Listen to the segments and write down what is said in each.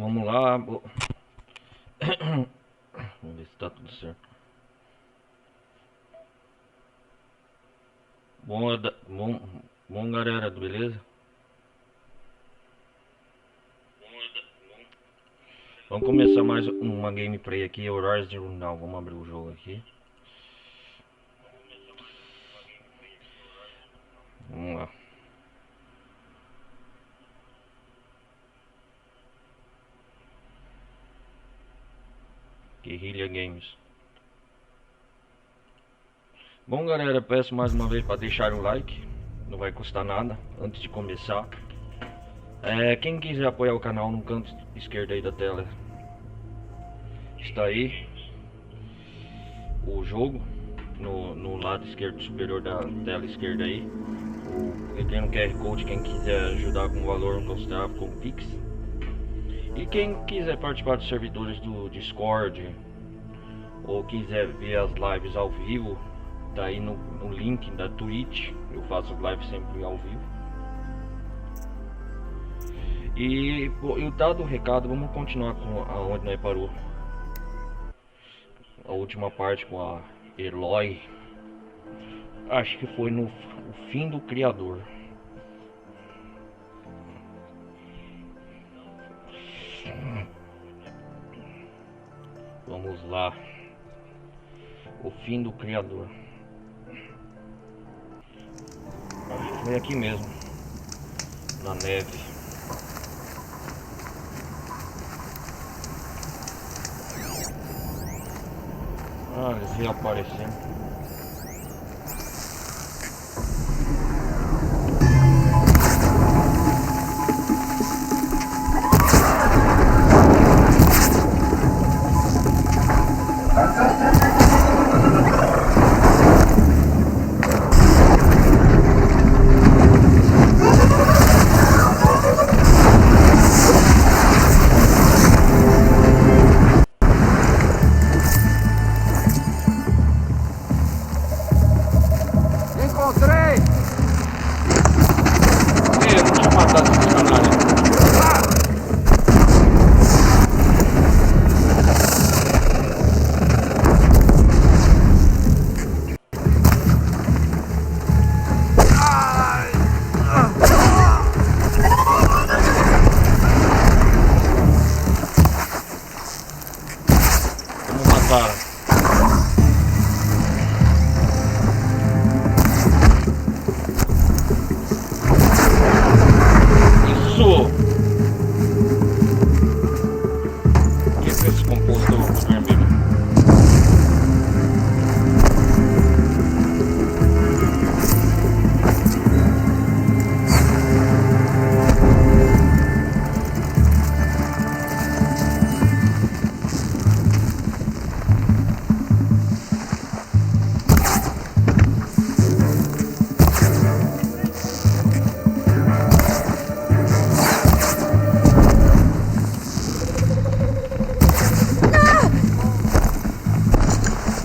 Vamos lá. Vamos ver se tá tudo certo. Bom, galera, beleza? Vamos começar mais uma gameplay aqui, Horizon Zero Dawn. Vamos abrir o jogo aqui. Vamos lá. Guerrilla Games. Bom, galera, peço mais uma vez para deixar o like. Não vai custar nada antes de começar. Quem quiser apoiar o canal, no canto esquerdo aí da tela está aí o jogo, no lado esquerdo superior da tela esquerda aí. Tem um QR Code, quem quiser ajudar com valor considerável com Pix. E quem quiser participar dos servidores do Discord ou quiser ver as lives ao vivo, tá aí no link da Twitch. Eu faço live sempre ao vivo. E dado o recado, vamos continuar com aonde nós parou. A última parte com a Eloy. Acho que foi no fim do Criador. Vamos lá. O fim do Criador. Acho que foi aqui mesmo. Na neve. Ah, eles reaparecendo.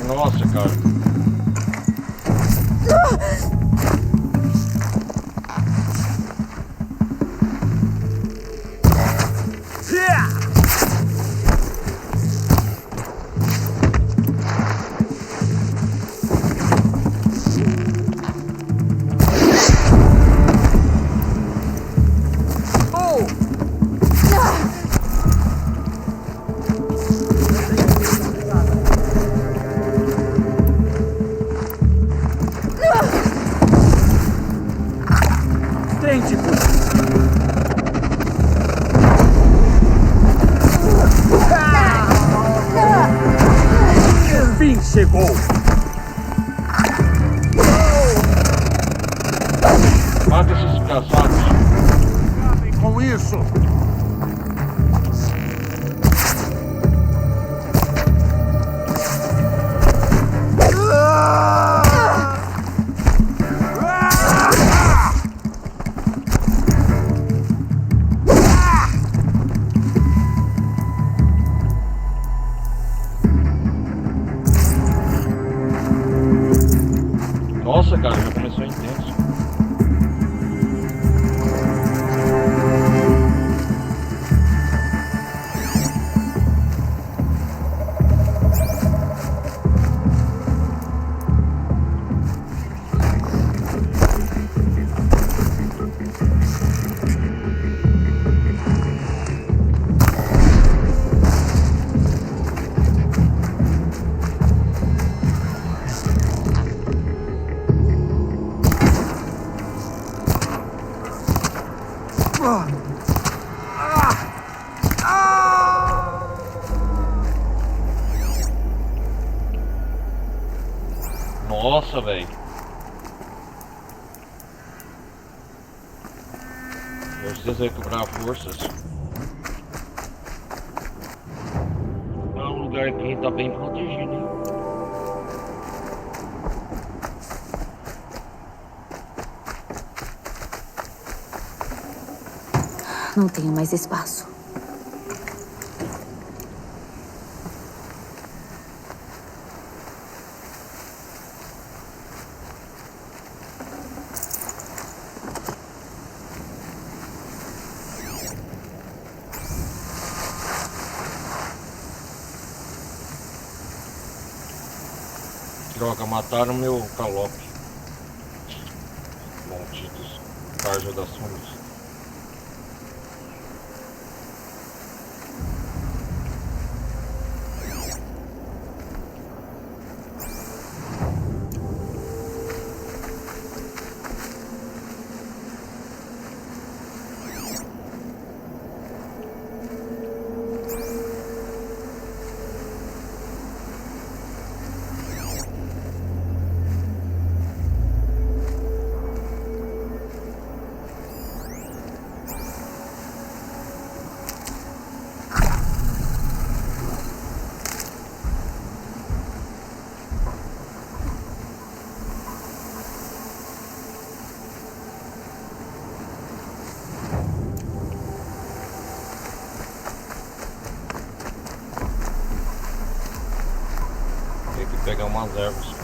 Nossa, cara. Chegou! Mata esses caçados. Acabem com isso! Nossa, cara, já começou intenso. Nossa, velho. Precisa recuperar forças. É um lugar que tá bem protegido, hein? Não tenho mais espaço. Droga, mataram meu calope. Malditos Tarja das Sombras. Tem que pegar umas ervas.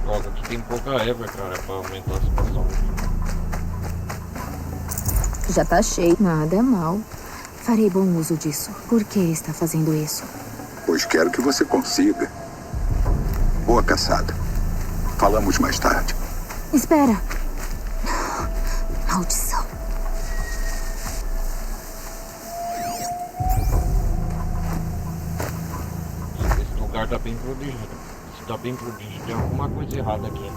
Droga, aqui tem pouca erva, cara, pra aumentar a situação. Já tá cheio. Nada mal. Farei bom uso disso. Por que está fazendo isso? Pois quero que você consiga. Boa caçada. Falamos mais tarde. Espera. Maldição. Esse lugar tá bem protegido. Se tá bem protegido, tem alguma coisa errada aqui.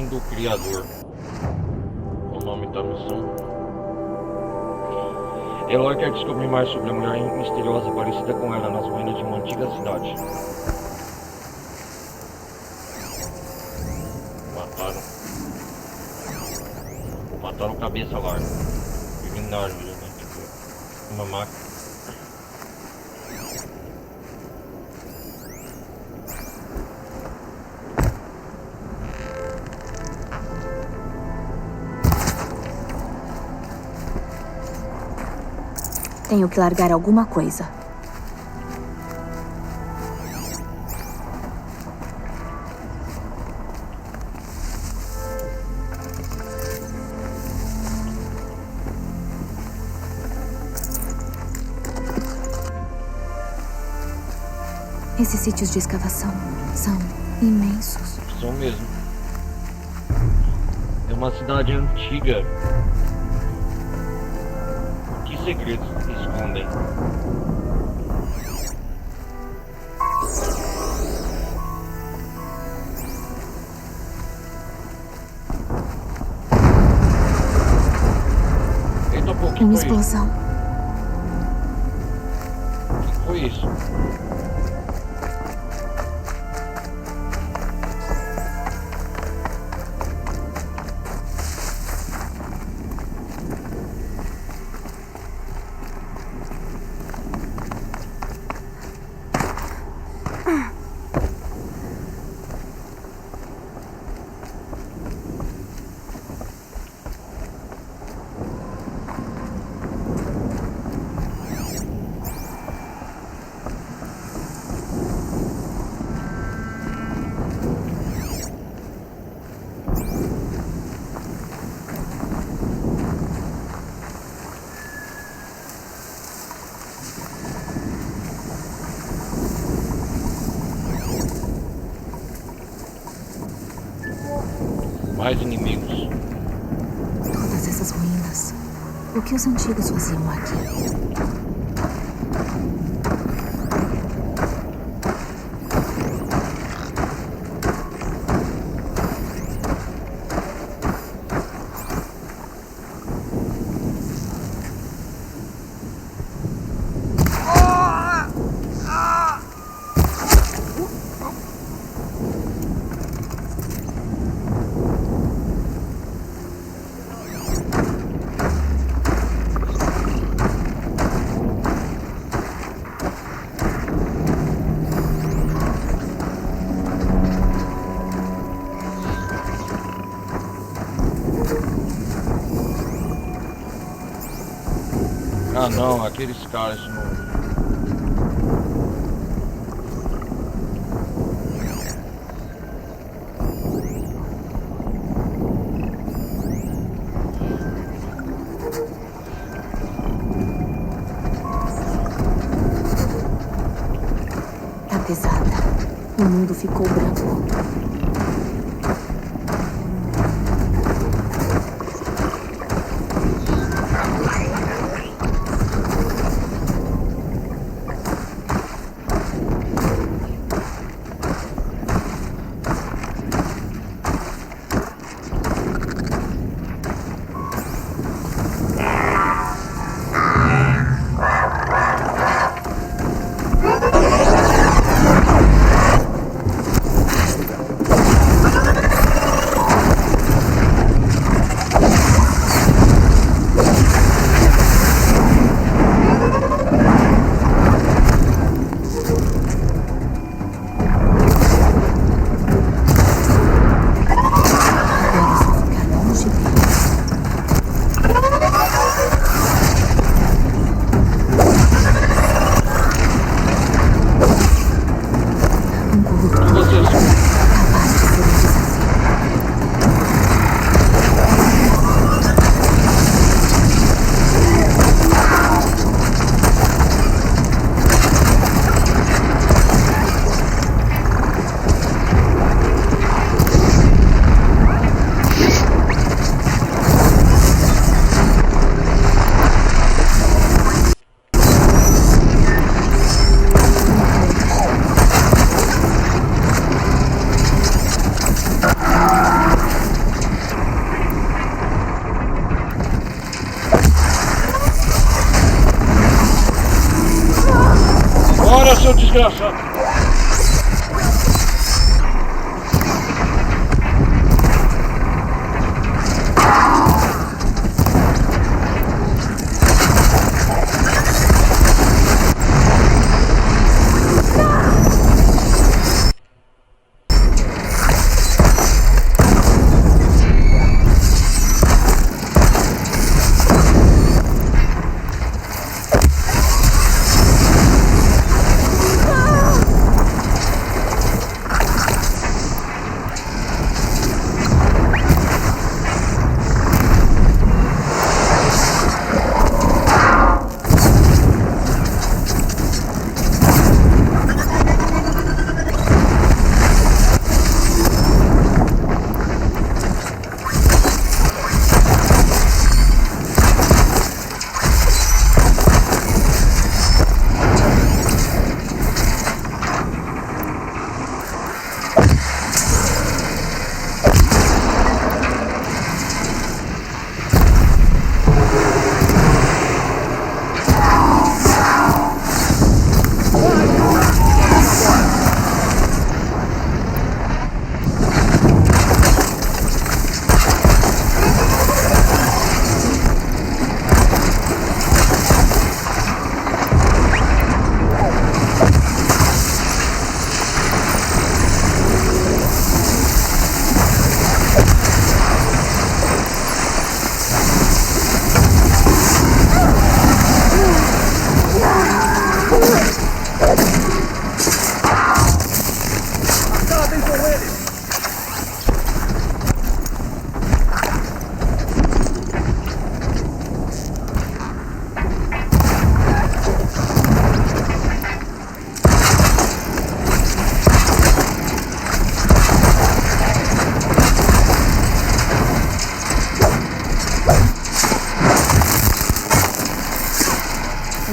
Do Criador, o nome da missão. Eloy quer descobrir mais sobre a mulher misteriosa parecida com ela nas ruínas de uma antiga cidade. Mataram o cabeça larga. Eliminaram ele, né? Tipo, uma máquina. Tenho que largar alguma coisa. Esses sítios de escavação são imensos. São mesmo. É uma cidade antiga. Que segredos escondem? Uma foi? explosão. O que foi isso? Mais inimigos. Todas essas ruínas. O que os antigos faziam aqui? Ah não, aqueles caras de novo. Tá pesada. O mundo ficou branco. Bora, seu desgraçado!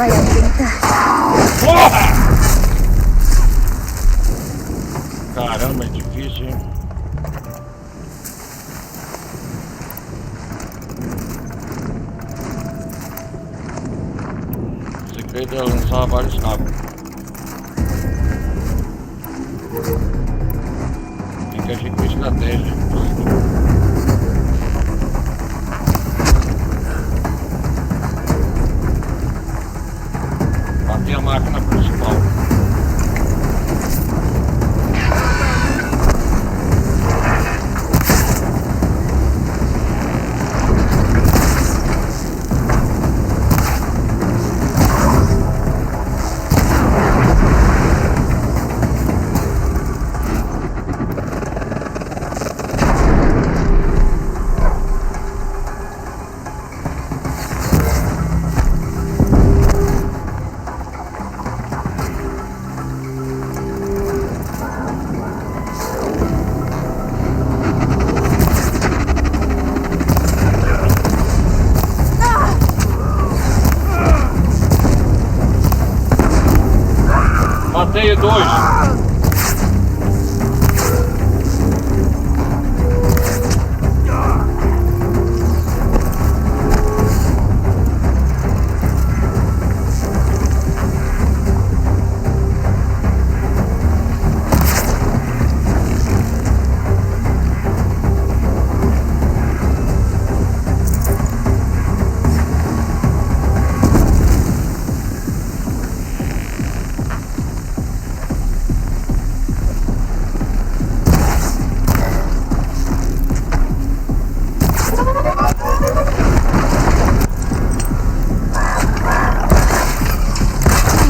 Vai arrebentar. Porra! Caramba, é difícil, hein? O segredo é lançar vários cabos. Tem que agir com estratégia. Bater a máquina principal. Matei dois.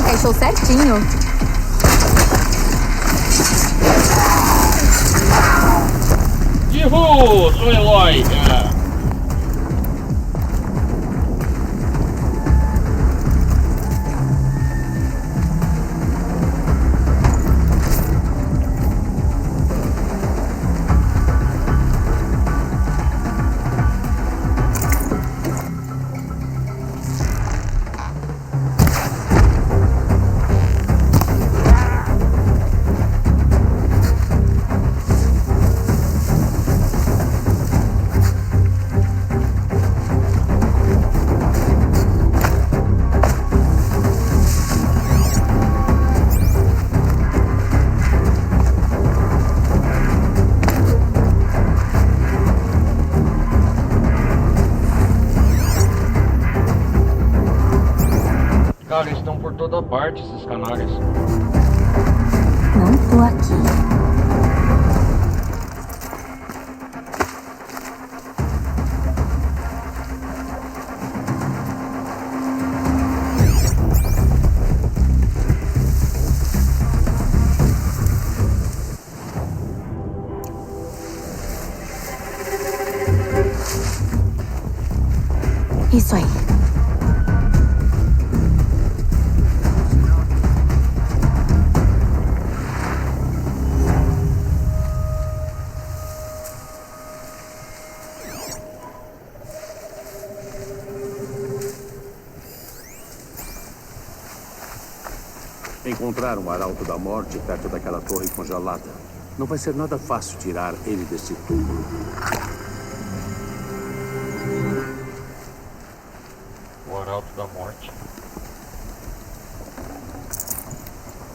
Encaixou certinho. Yuhu! Sou Eloy! Cara, eles estão por toda parte, esses canalhas. Não tô aqui. Isso aí. Encontraram o Arauto da Morte perto daquela torre congelada. Não vai ser nada fácil tirar ele desse túmulo. O Arauto da Morte.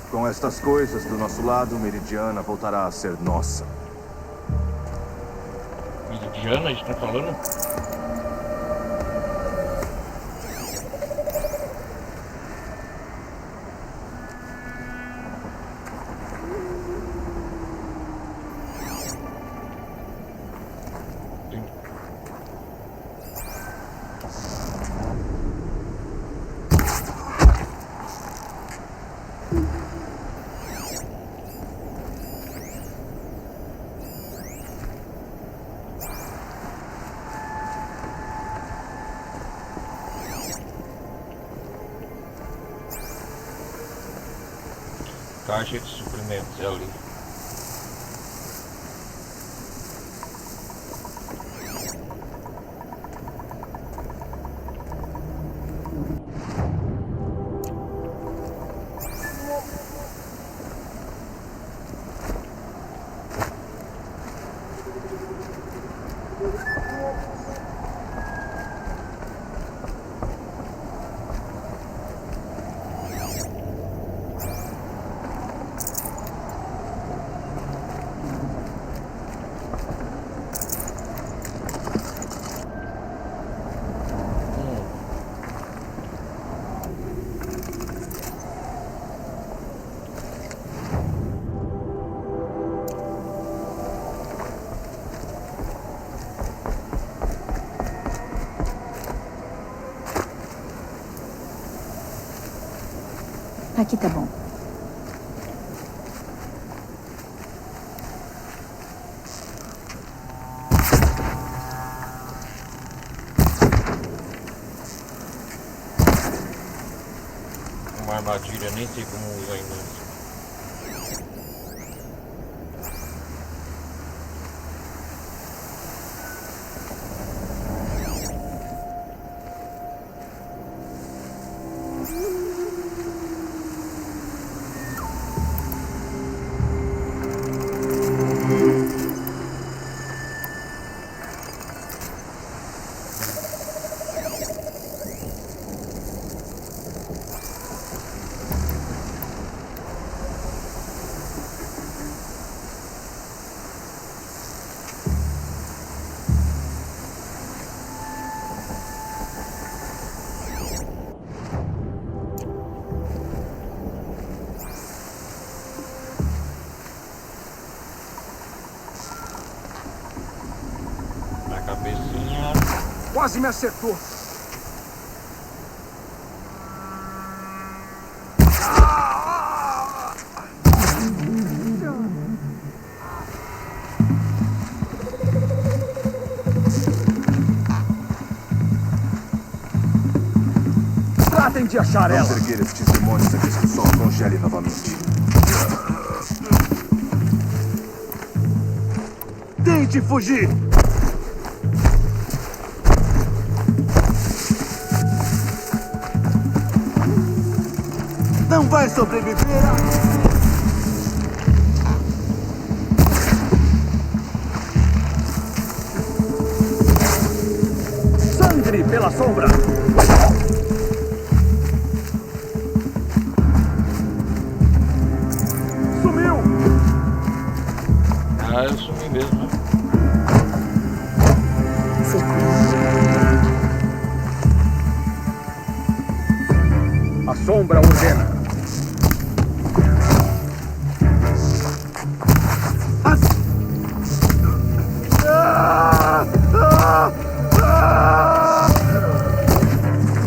Com estas coisas do nosso lado, Meridiana voltará a ser nossa. Meridiana, a gente tá falando? Caixa de suprimentos é ali. Aqui tá bom. Uma armadilha, nem sei como usa ainda. Cabecinha. Quase me acertou. Tratem de achar ela. Vamos erguer estes demônios antes que o sol congele novamente. Tente fugir! Não vai sobreviver a... Sangre pela sombra! Sumiu! Ah, eu sumi mesmo, né? Circulando. A sombra ordena.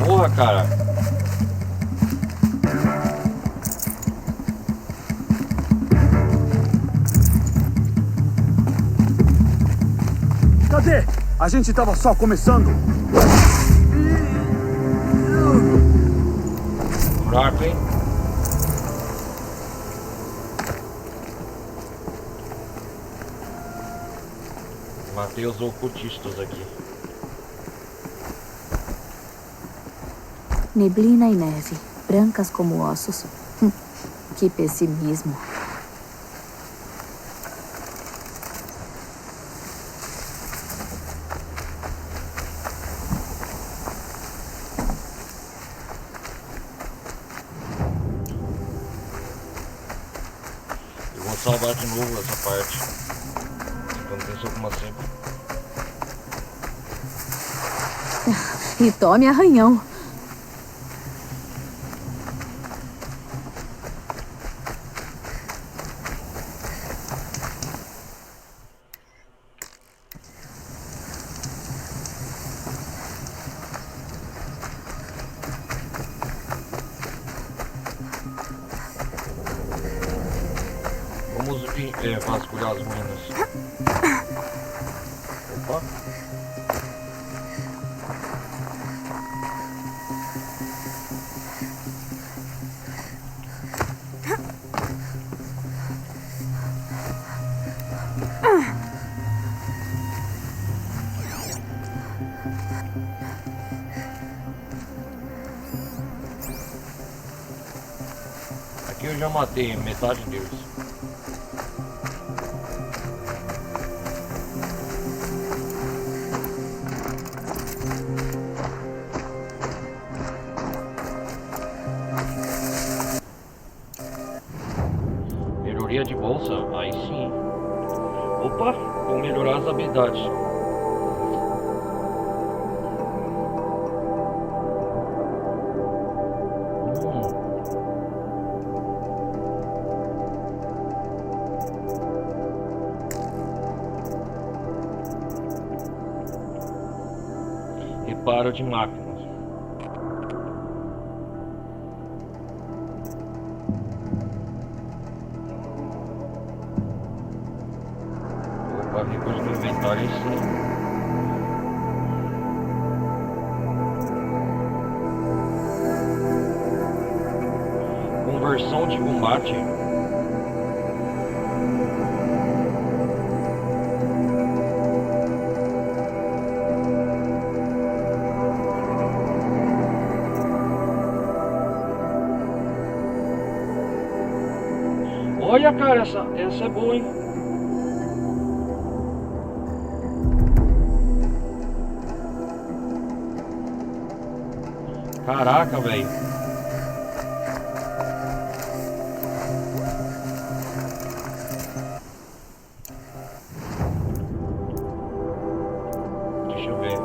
Porra, cara. Cadê? A gente tava só começando. Fraco, hein? Matei os ocultistas aqui. Neblina e neve, brancas como ossos. Que pessimismo. Eu vou salvar de novo essa parte. Quando tem alguma sempre. E tome arranhão. Vamos vasculhar as ruínas. Opa. Aqui eu já matei metade deles. Melhoria de bolsa? Aí sim. Opa, vou melhorar as habilidades. Reparo de máquinas. fortalecer. Conversão de combate. Olha, cara, essa é boa, hein? Caraca, velho. Deixa eu ver.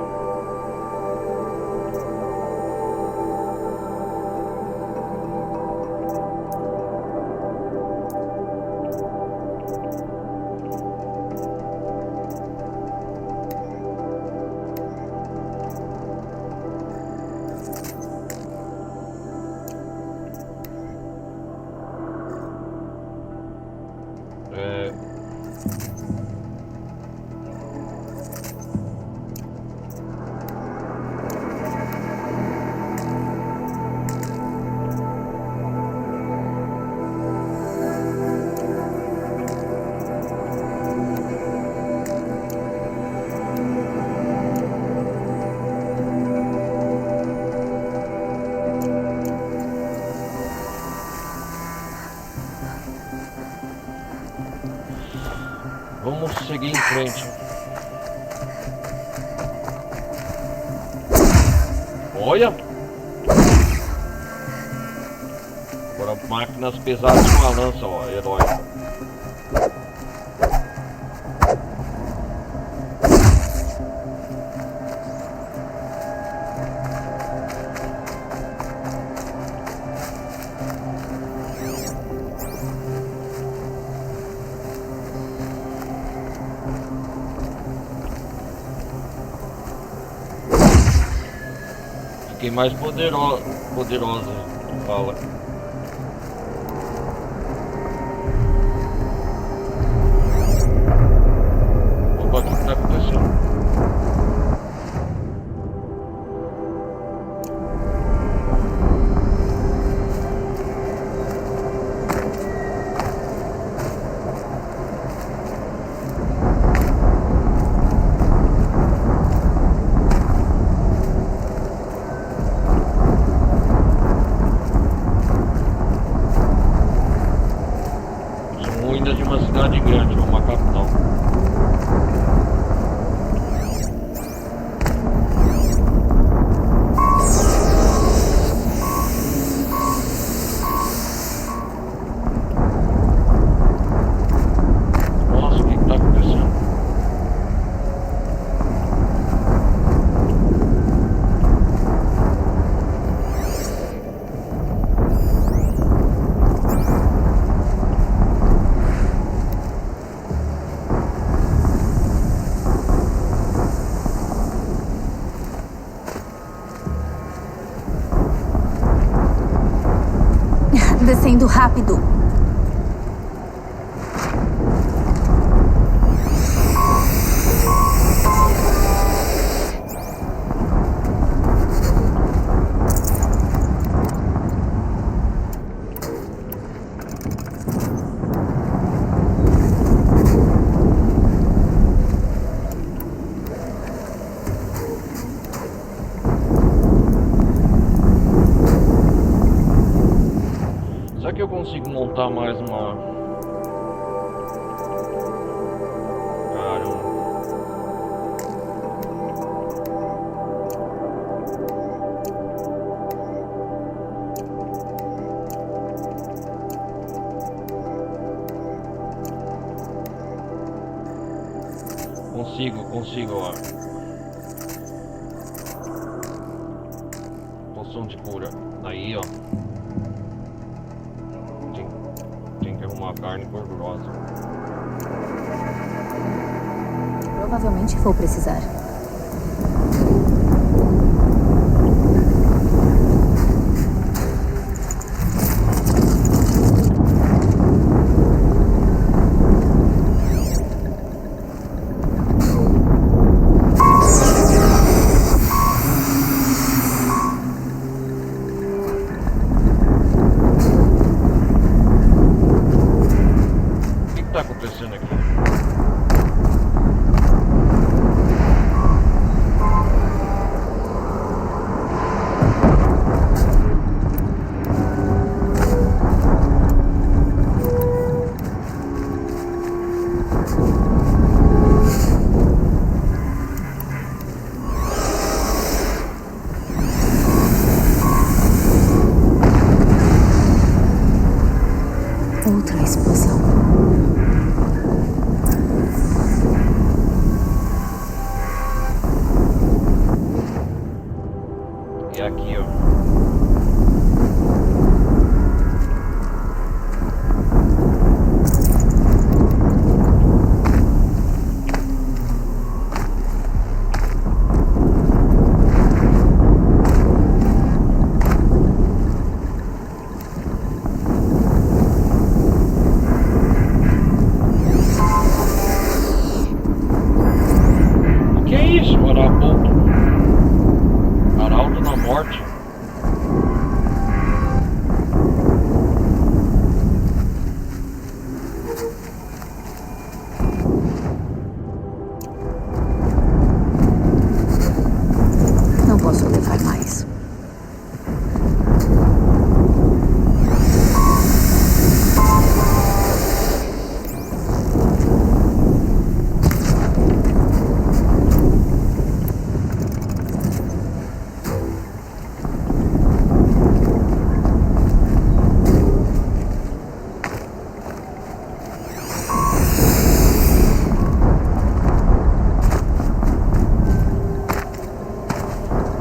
Vamos seguir em frente. Olha! Agora máquinas pesadas com a lança, ó, herói. Fiquei mais poderosa, fala. Opa, o que tá acontecendo? Ruínas de uma cidade grande, uma capital. Nossa, o que está acontecendo? Descendo rápido. Será que eu consigo montar mais uma... Caramba. Consigo, ó. Poção de cura. Aí, ó. Tem que arrumar carne gordurosa. Provavelmente vou precisar. outra explosão. E aqui, ó. Que é isso, Arauto? Arauto da morte. Não posso levar mais.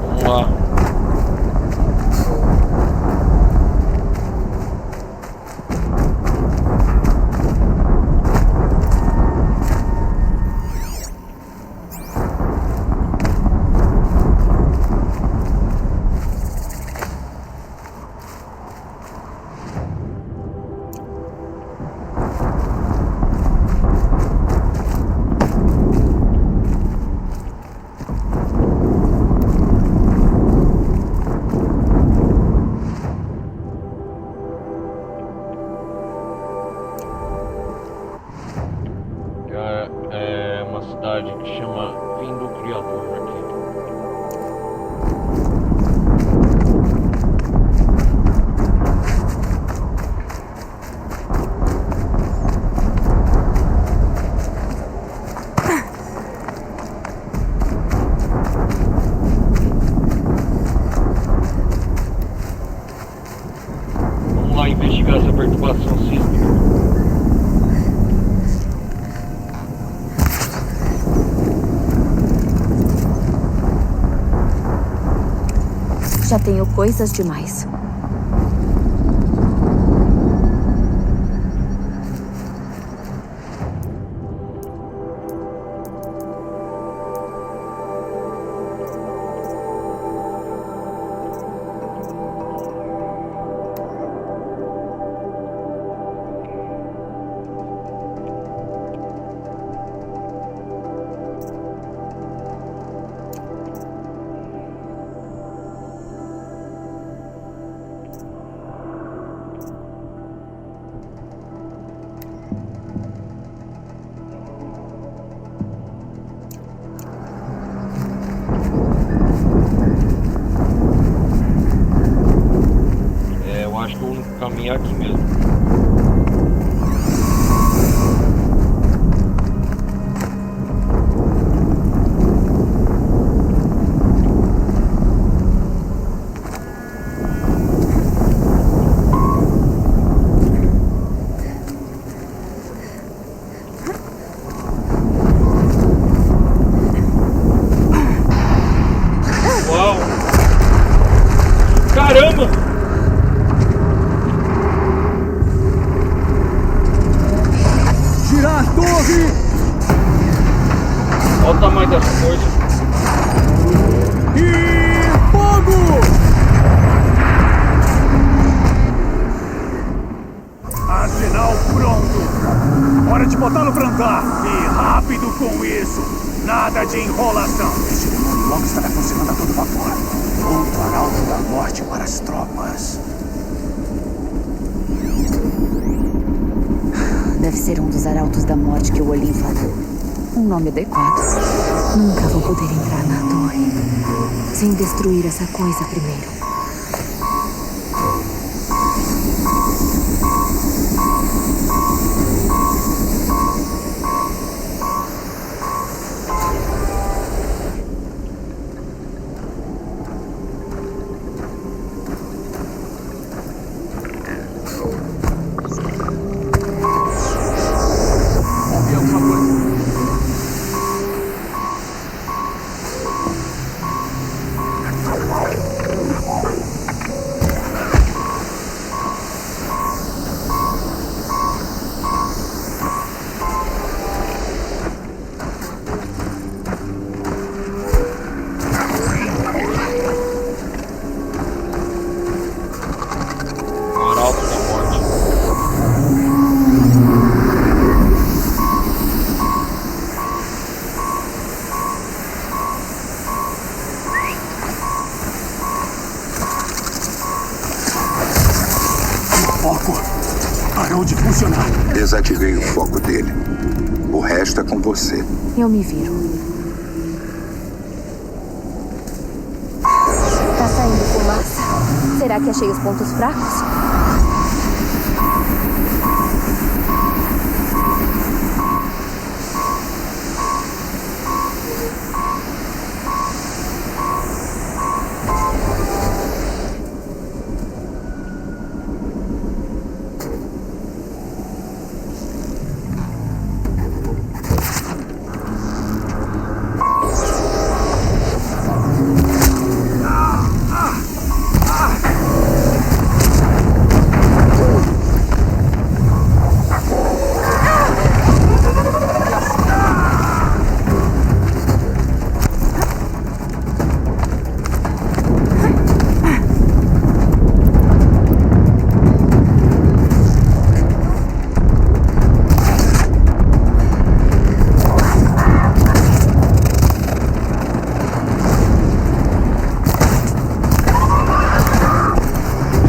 Vamos lá. É uma cidade que chama Fim do Criador aqui. Vamos lá investigar essa perturbação sísmica. Já tenho coisas demais. Eu acho que o único caminho é aqui mesmo. Uau! Caramba! Girar a torre! Olha o tamanho dessa coisa. E fogo! Arsenal pronto! Hora de botá-lo pra andar! E rápido com isso! Nada de enrolação! Este demônio logo estará funcionando a todo vapor. Outro arauto da morte para as tropas. Deve ser um dos arautos da morte que o Olin falou. Um nome adequado. Nunca vou poder entrar na torre sem destruir essa coisa primeiro. foco parou de funcionar. Desativei o foco dele. O resto é com você. Eu me viro. Tá saindo fumaça. Será que achei os pontos fracos?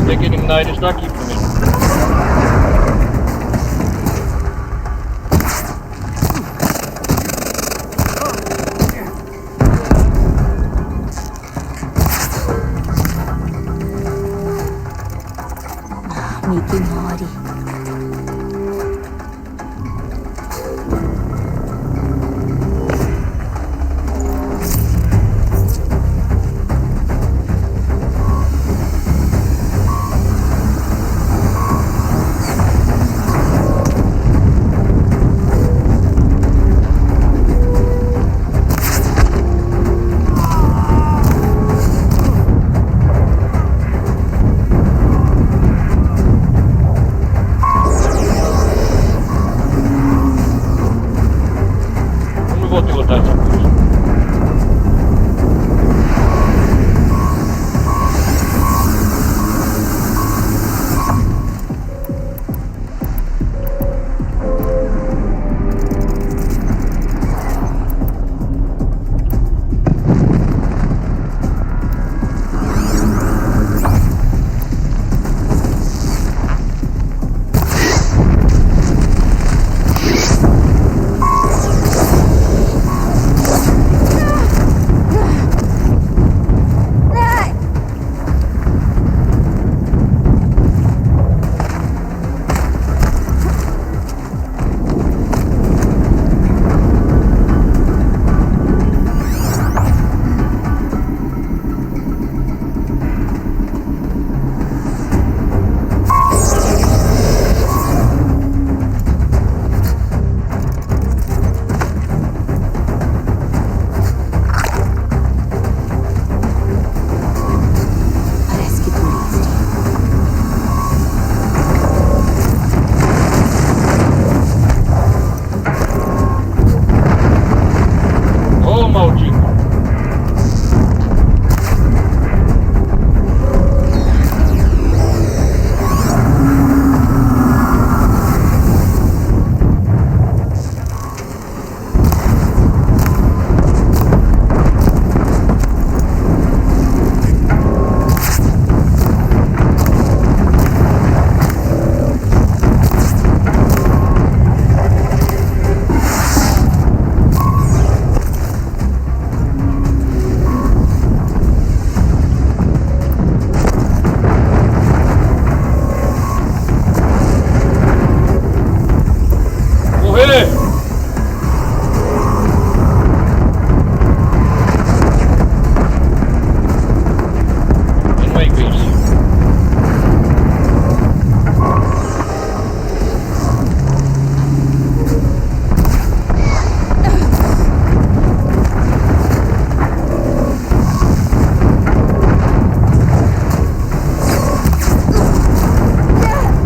Tem que eliminar eles daqui primeiro. Me ignore. Vou pilotar essa coisa.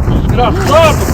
Desgraçado!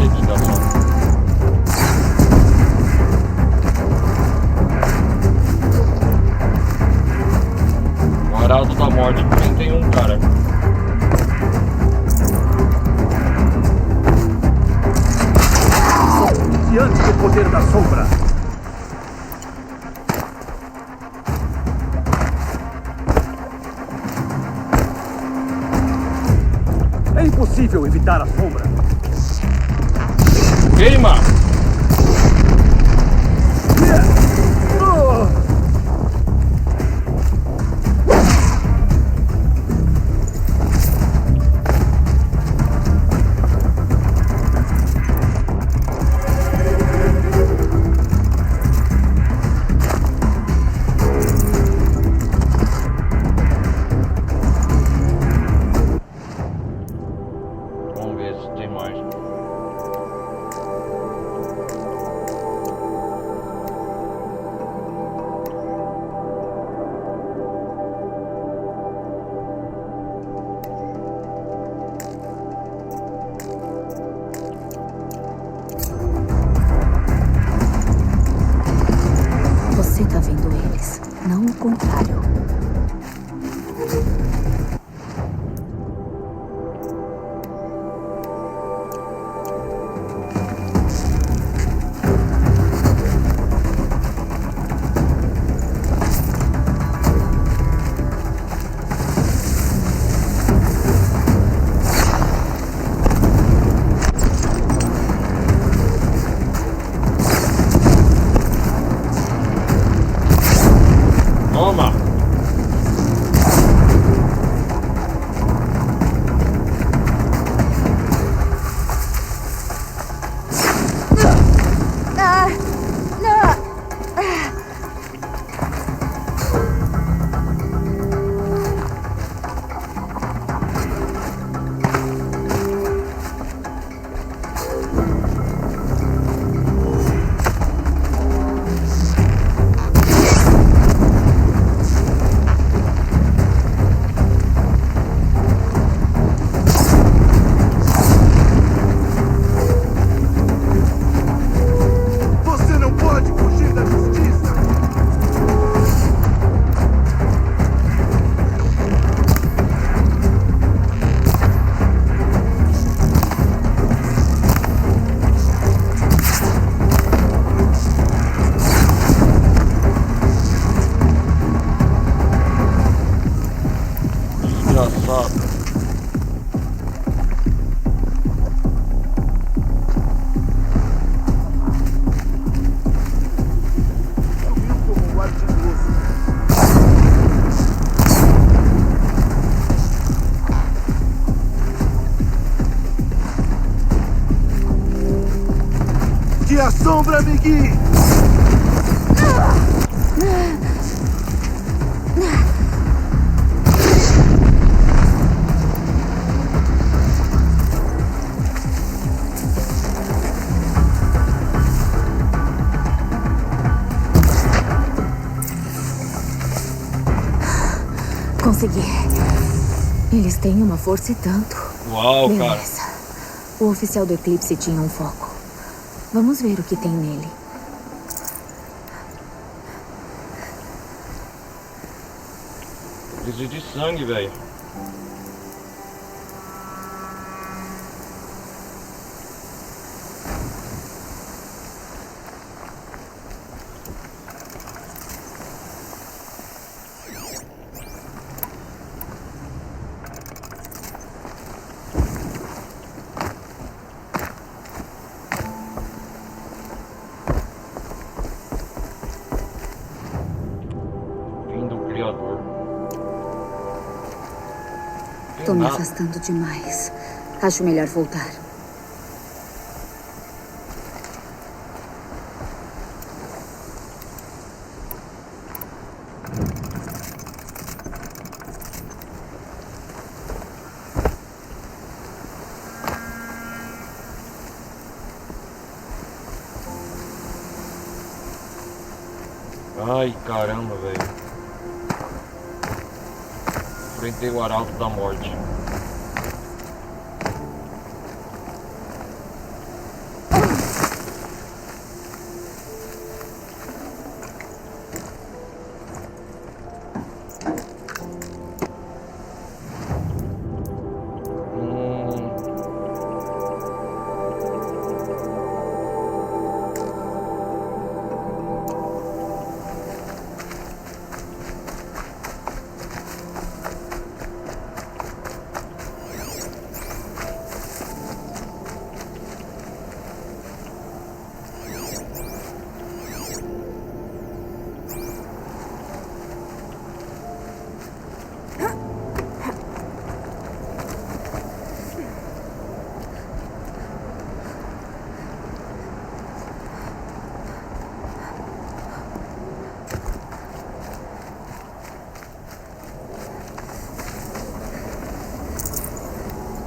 Olha que desgraçado. O Arauto da Morte, porém tem um cara. Diante do poder da sombra. É impossível evitar a sombra. Queima! Vamos ver se tem mais. Você tá vendo eles, não o contrário. Toma! Você não pode fugir da justiça. Desgraçado. Sumiu como um ardiloso. Que a sombra me guie! Consegui. Eles têm uma força e tanto. Uau, cara. Beleza. O oficial do Eclipse tinha um foco. Vamos ver o que tem nele. Preciso de sangue, velho. Fim do criador. Tô me Nada. afastando demais. Acho melhor voltar. Ai, caramba, velho. Enfrentei o Arauto da Morte.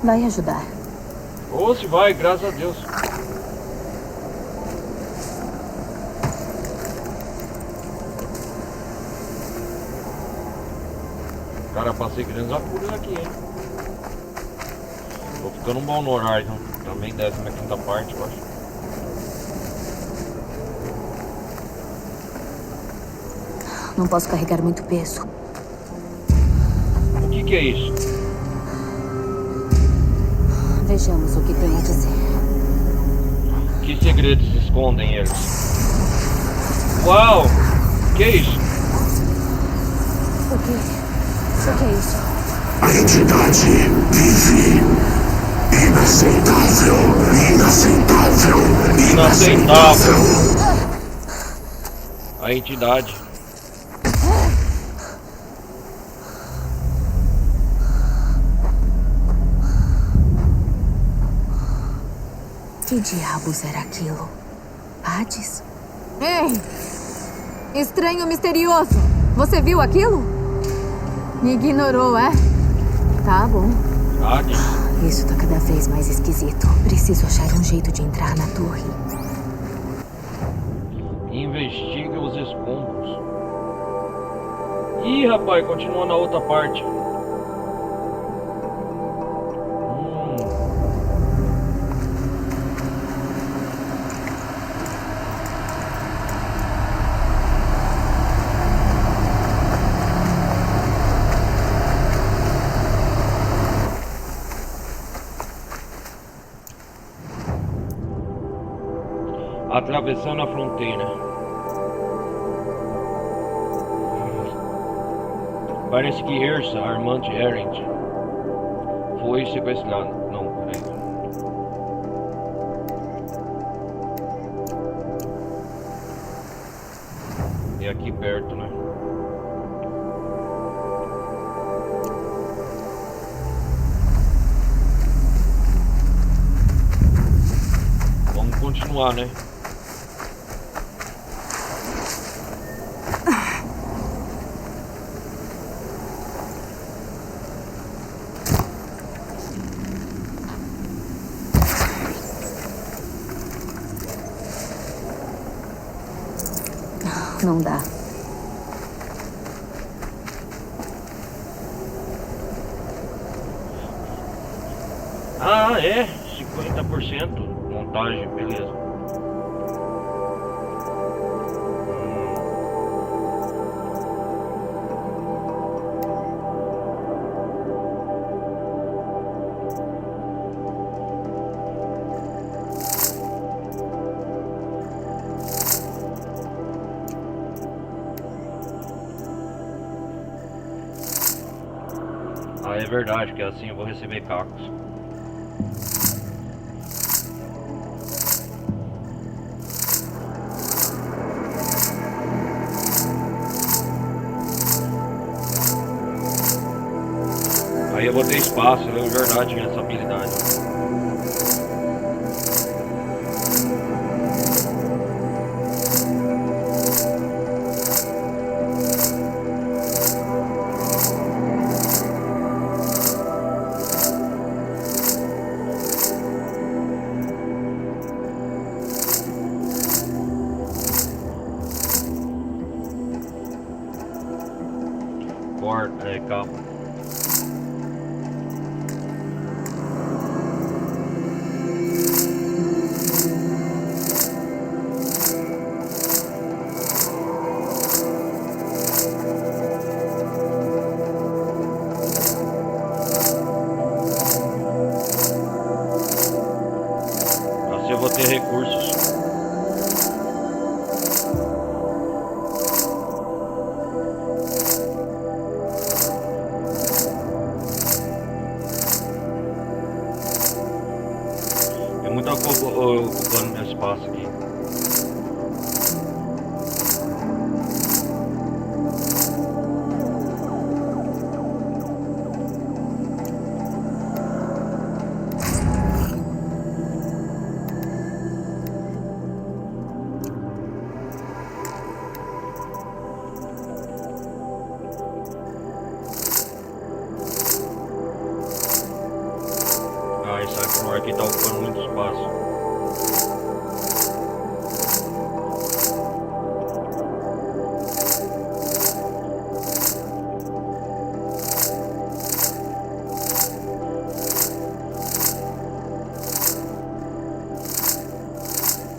Vai ajudar. Ou se vai, graças a Deus. Cara, passei grandes apuros aqui, hein? Tô ficando bom no horário, também 15ª parte, eu acho. Não posso carregar muito peso. O que é isso? Vejamos o que tem a dizer. Que segredos escondem eles? Uau! Que é isso? O que é isso? A entidade vive. Inaceitável. Inaceitável. Inaceitável. A entidade. Que diabos era aquilo? Hades? Ei! Estranho misterioso! Você viu aquilo? Me ignorou, é? Tá bom. Hades. Isso tá cada vez mais esquisito. Preciso achar um jeito de entrar na torre. Investigue os escombros. Ih, rapaz, continua na outra parte. Atravessando a fronteira. Parece que Ersa, a irmã de Erend, foi sequestrada. Não, peraí. É aqui perto, né? Vamos continuar, né? Não dá. Ah, é? 50% montagem, beleza. Ah, é verdade, que assim eu vou receber cacos. Aí eu vou ter espaço, é verdade, essa habilidade. Calma. Assim eu vou ter recursos. É muito ocupando meu espaço aqui. interessante, no ar que tá ocupando muito espaço.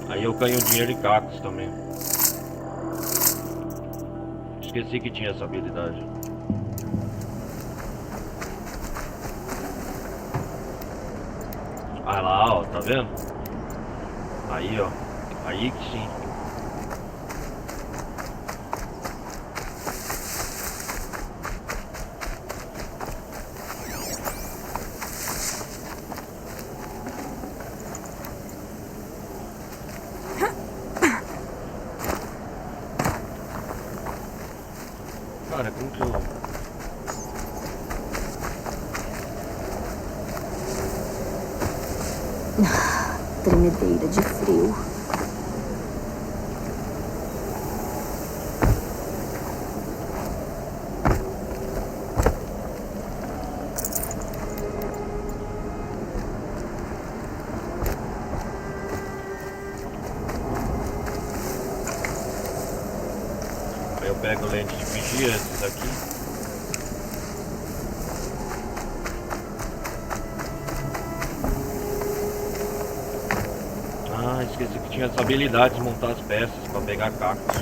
Aí eu ganho dinheiro em cacos também. Esqueci que tinha essa habilidade. Ah lá, ó, tá vendo? Aí, ó. Aí que sim. Cara, como que eu... Tremedeira de frio. Aí eu pego lente de vigia, esses aqui. Ah, esqueci que tinha essa habilidade de montar as peças para pegar cacos.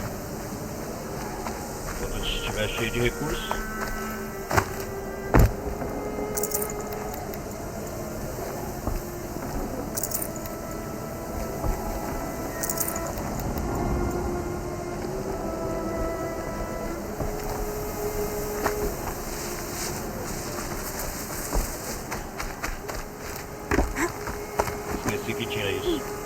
Quando estiver cheio de recursos. Esqueci que tinha isso.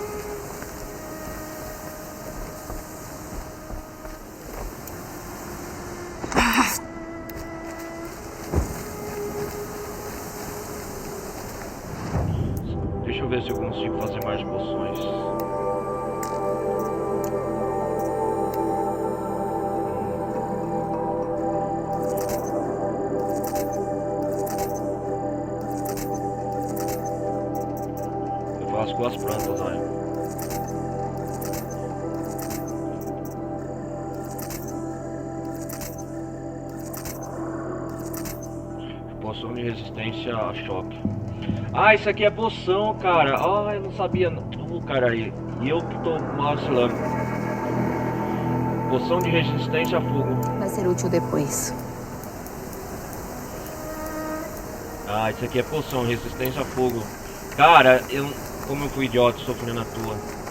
Deixa eu ver se eu consigo fazer mais poções. Eu faço com as plantas, olha. Poção de resistência a choque. Ah, isso aqui é poção, cara. Ah, eu não sabia. Cara, aí. E eu que tô vacilando. Poção de resistência a fogo. Vai ser útil depois. Ah, isso aqui é poção, resistência a fogo. Cara, como eu fui idiota sofrendo a tua.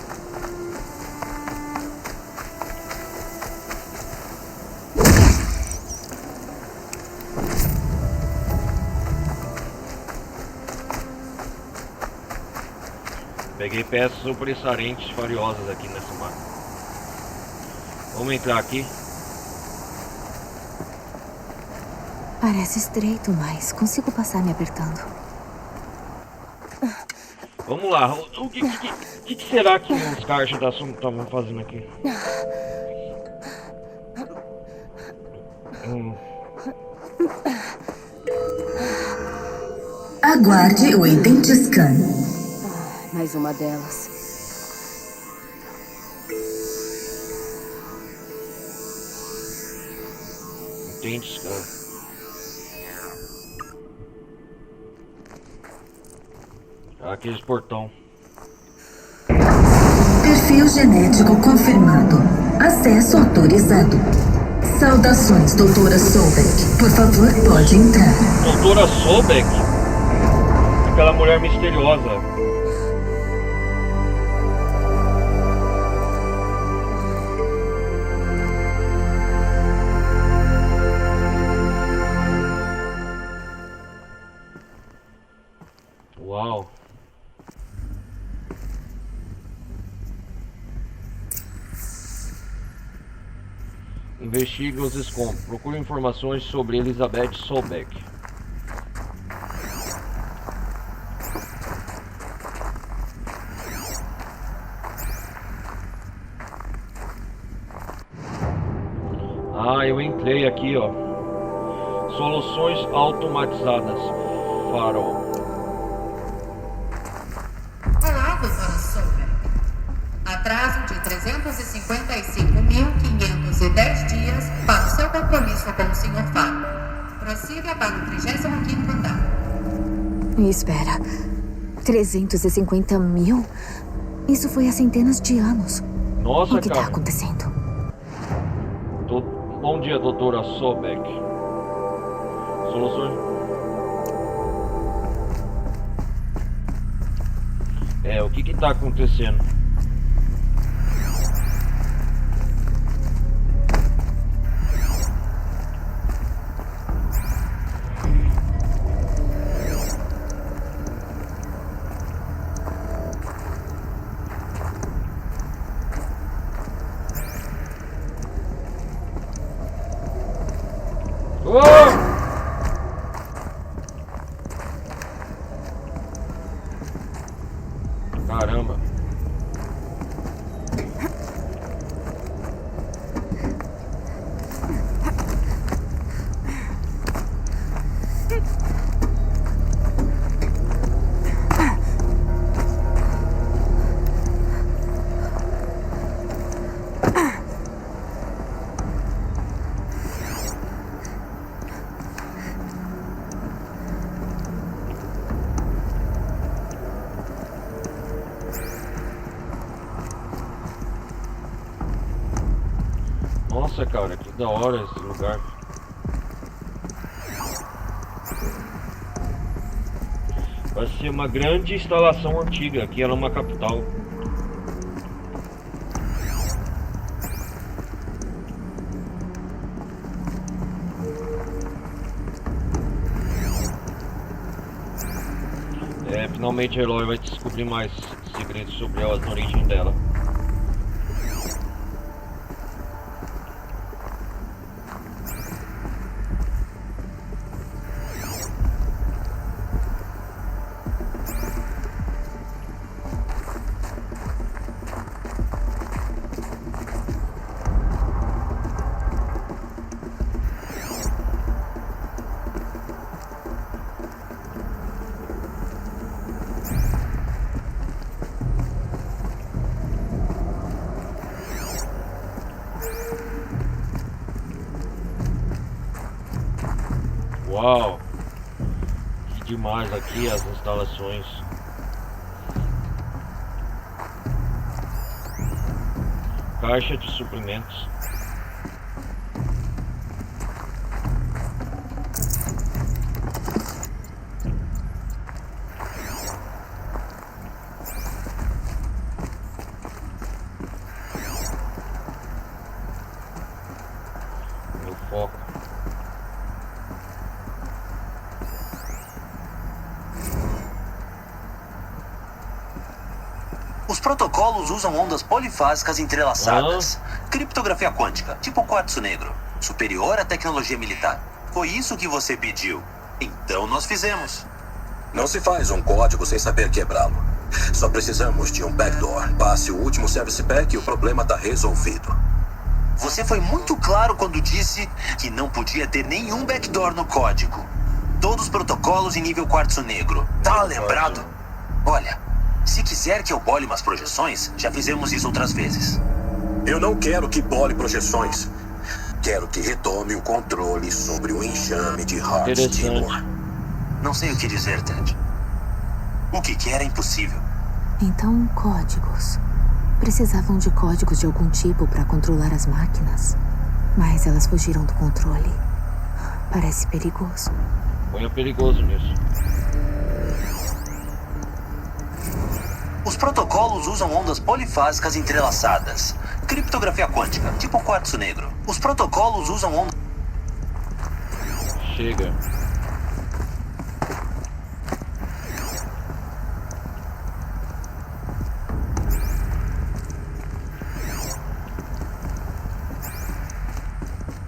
Peguei peças sobressalentes fariosas aqui nessa máquina. Vamos entrar aqui. Parece estreito, mas consigo passar me apertando. Vamos lá. O que será que os caras estavam fazendo aqui? Aguarde o Ident Scan. Mais uma delas. Ident Scan. Aqueles portão. Perfil genético confirmado. Acesso autorizado. Saudações, doutora Sobeck. Por favor, pode entrar. Doutora Sobeck? Aquela mulher misteriosa. Uau. Investigue os escombros. Procure informações sobre Elizabeth Sobeck. Ah, eu entrei aqui, ó. Soluções automatizadas. Farol. 355.510 dias para o seu compromisso com o Sr. Faro. Prossiga para o 35º andar. Espera. 350 mil? Isso foi há centenas de anos. Nossa, o que cara. tá acontecendo? Bom dia, doutora Sobek. Soluções... o que tá acontecendo? Caramba. Nossa, cara, que da hora esse lugar. Vai ser uma grande instalação antiga, aqui era uma capital. Finalmente a Eloy vai descobrir mais segredos sobre a origem dela. Uau, que demais aqui as instalações. Caixa de suprimentos. Meu foco. Os protocolos usam ondas polifásicas entrelaçadas. Criptografia quântica, tipo quartzo negro. Superior à tecnologia militar. Foi isso que você pediu. Então nós fizemos. Não se faz um código sem saber quebrá-lo. Só precisamos de um backdoor. Passe o último service pack e o problema está resolvido. Você foi muito claro quando disse que não podia ter nenhum backdoor no código. Todos os protocolos em nível quartzo negro. Tá lembrado? Olha, se quiser que eu bole umas projeções, já fizemos isso outras vezes. Eu não quero que bole projeções. Quero que retome o controle sobre o enxame de Hart Timor. Não sei o que dizer, Ted. O que quer é impossível. Então, códigos. Precisavam de códigos de algum tipo para controlar as máquinas. Mas elas fugiram do controle. Parece perigoso. Foi perigoso nisso. Os protocolos usam ondas polifásicas entrelaçadas. Criptografia quântica, tipo quartzo negro. Os protocolos usam ondas... Chega.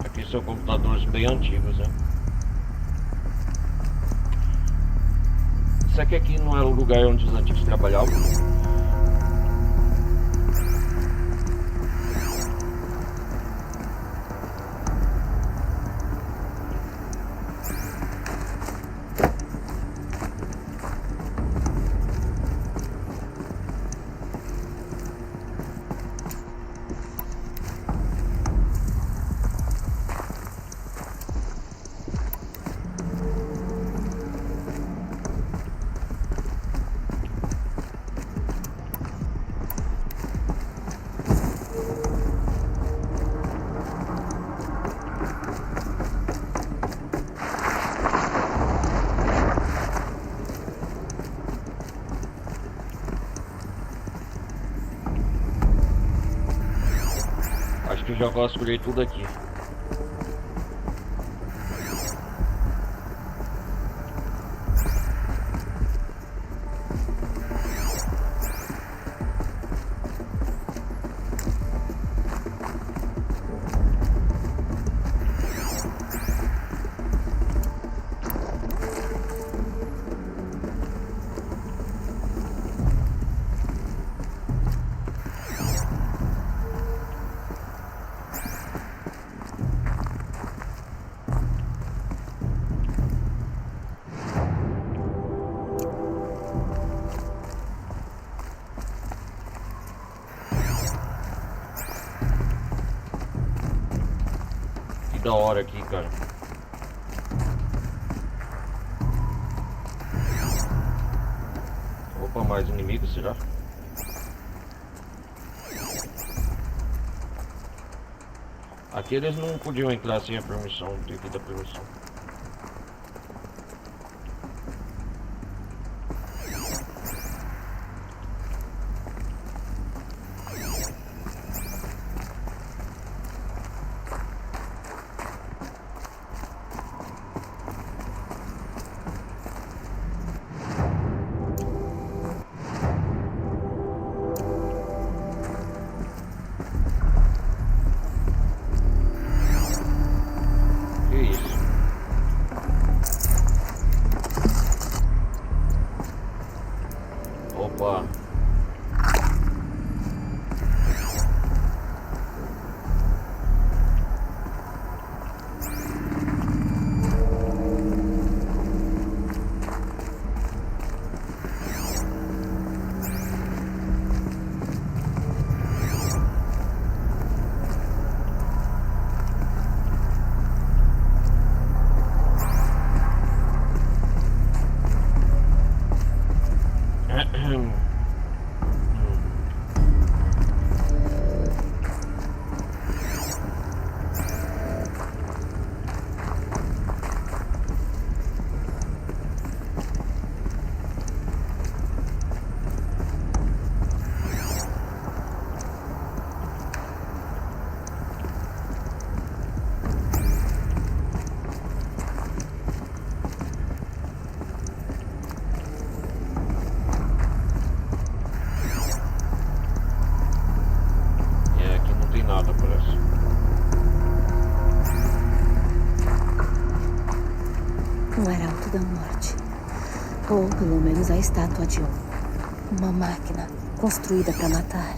Aqui são computadores bem antigos, né? Será que aqui não era o lugar onde os antigos trabalhavam? já vasculhei tudo aqui. Da hora aqui, cara. Opa, mais inimigos, será? Aqui eles não podiam entrar sem a permissão, tem que dar permissão. Opa. O Arauto da Morte. Ou pelo menos a estátua de uma máquina construída para matar.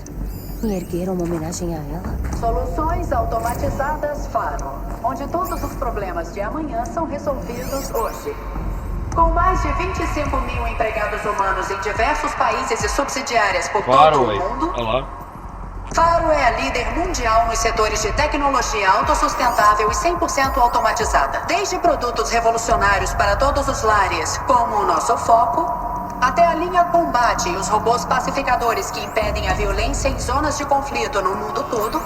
E ergueram uma homenagem a ela. Soluções automatizadas Faro, onde todos os problemas de amanhã são resolvidos hoje. Com mais de 25 mil empregados humanos em diversos países e subsidiárias por todo o mundo, Faro é a líder mundial nos setores de tecnologia autossustentável e 100% automatizada. Desde produtos revolucionários para todos os lares, como o nosso foco, até a linha Combate e os robôs pacificadores que impedem a violência em zonas de conflito no mundo todo,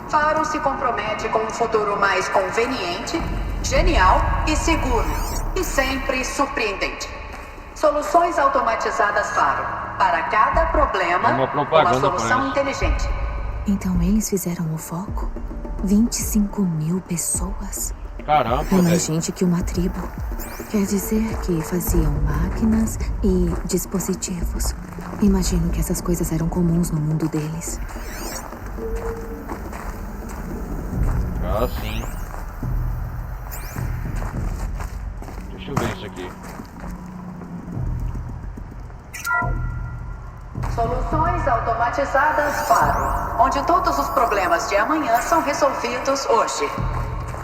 Faro se compromete com um futuro mais conveniente, genial e seguro. E sempre surpreendente. Soluções automatizadas Faro. Para cada problema, uma solução inteligente. Então eles fizeram o foco? 25 mil pessoas? Caramba, é mais gente que uma tribo. Quer dizer que faziam máquinas e dispositivos. Imagino que essas coisas eram comuns no mundo deles. Ah, sim. Deixa eu ver isso aqui. Soluções automatizadas Faro, onde todos os problemas de amanhã são resolvidos hoje.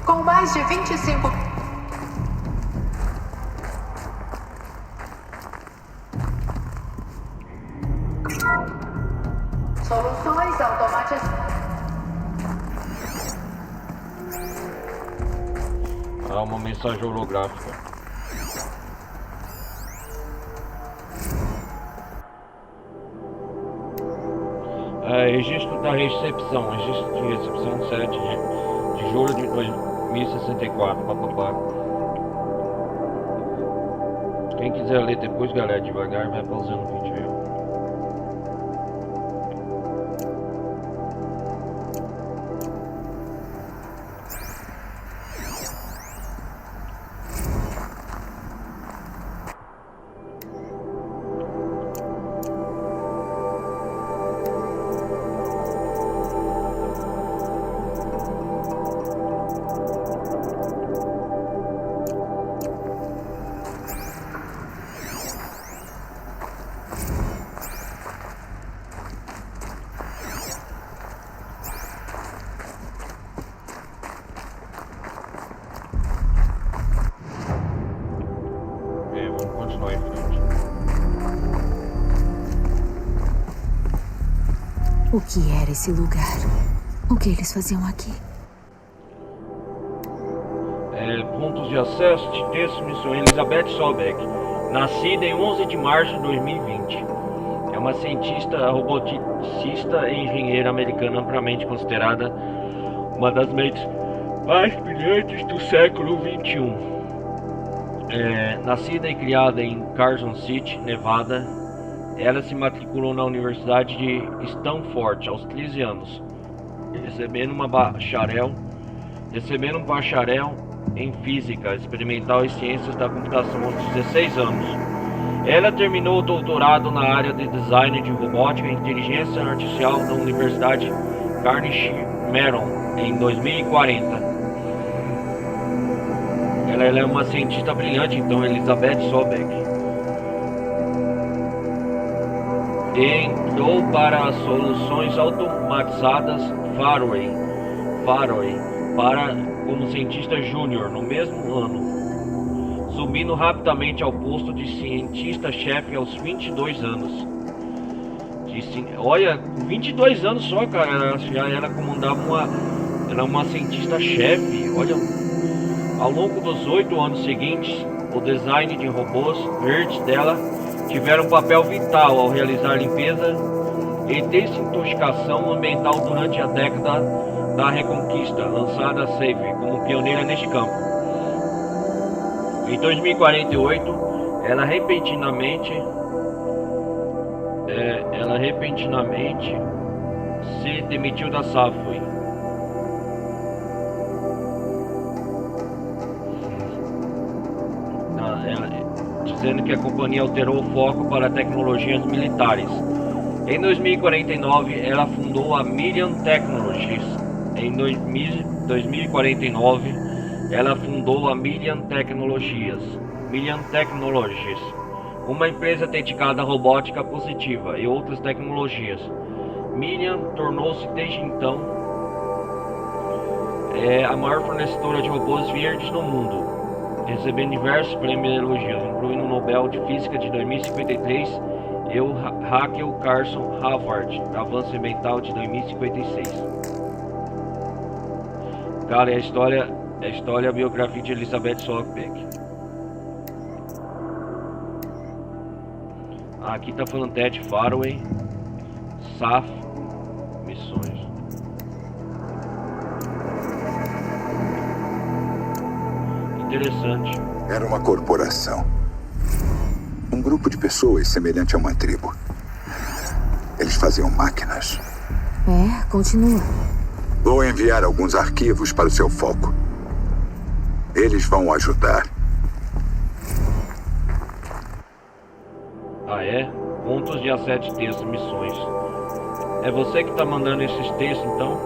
Com mais de 25... Soluções automatizadas... Ah, uma mensagem holográfica. Registro da recepção. Registro de recepção 7 de julho de 2064. Papapá. Quem quiser ler depois, galera, devagar, vai pausando o vídeo aí. O que era esse lugar? O que eles faziam aqui? Pontos de acesso de texto, missão Elizabeth Sobeck, nascida em 11 de março de 2020. É uma cientista, roboticista e engenheira americana amplamente considerada uma das mentes mais brilhantes do século XXI. Nascida e criada em Carson City, Nevada, ela se matriculou na Universidade de Stanford aos 13 anos, recebendo um bacharel em Física Experimental e Ciências da Computação aos 16 anos. Ela terminou o doutorado na área de Design de Robótica e Inteligência Artificial da Universidade Carnegie Mellon em 2040. Ela é uma cientista brilhante, então, Elizabeth Sobeck. E entrou para as soluções automatizadas Faraway como cientista júnior no mesmo ano, subindo rapidamente ao posto de cientista-chefe aos 22 anos. Olha, 22 anos só, cara, ela comandava uma cientista-chefe. Olha, ao longo dos 8 anos seguintes, o design de robôs verdes dela tiveram um papel vital ao realizar limpeza e desintoxicação ambiental durante a década da Reconquista, lançada a Save como pioneira neste campo. Em 2048, ela repentinamente se demitiu da Safeway. Dizendo que a companhia alterou o foco para tecnologias militares. Em 2049, ela fundou a Million Technologies. Em 2049, ela fundou a Million Technologies, uma empresa dedicada à robótica positiva e outras tecnologias. Million tornou-se desde então a maior fornecedora de robôs verdes no mundo, recebendo diversos prêmios e elogios, incluindo o Nobel de Física de 2053 e o Rachel Carson Harvard Avanço Ambiental de 2056. Cara, é a história, a biografia de Elizabeth Sobeck. Aqui tá falando Ted Faraway, SAF, missões. Interessante. Era uma corporação. Um grupo de pessoas semelhante a uma tribo. Eles faziam máquinas. Continua. Vou enviar alguns arquivos para o seu foco. Eles vão ajudar. Pontos de acesso de texto, missões. É você que tá mandando esses textos, então?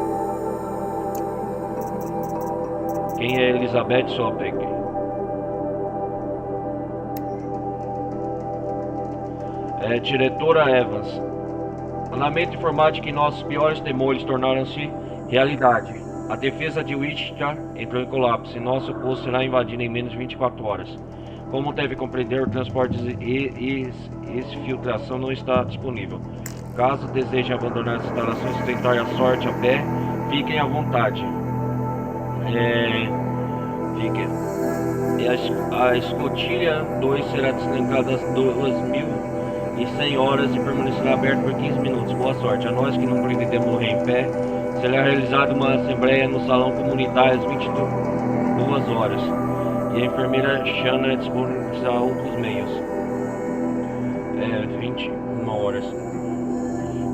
Quem é Elizabeth Sobeck? Diretora Evans. Lamento informar de que nossos piores temores tornaram-se realidade. A defesa de Wichita entrou em colapso e nosso posto será invadido em menos de 24 horas. Como deve compreender, o transporte e exfiltração não está disponível. Caso desejem abandonar as instalações e tentar a sorte a pé, fiquem à vontade. A escotilha 2 será desligada às 2100 horas e permanecerá aberta por 15 minutos. Boa sorte. A nós que não pretendemos morrer em pé, será realizada uma assembleia no salão comunitário às 22 horas. E a enfermeira Shanna disponibilizará outros meios. 21 horas.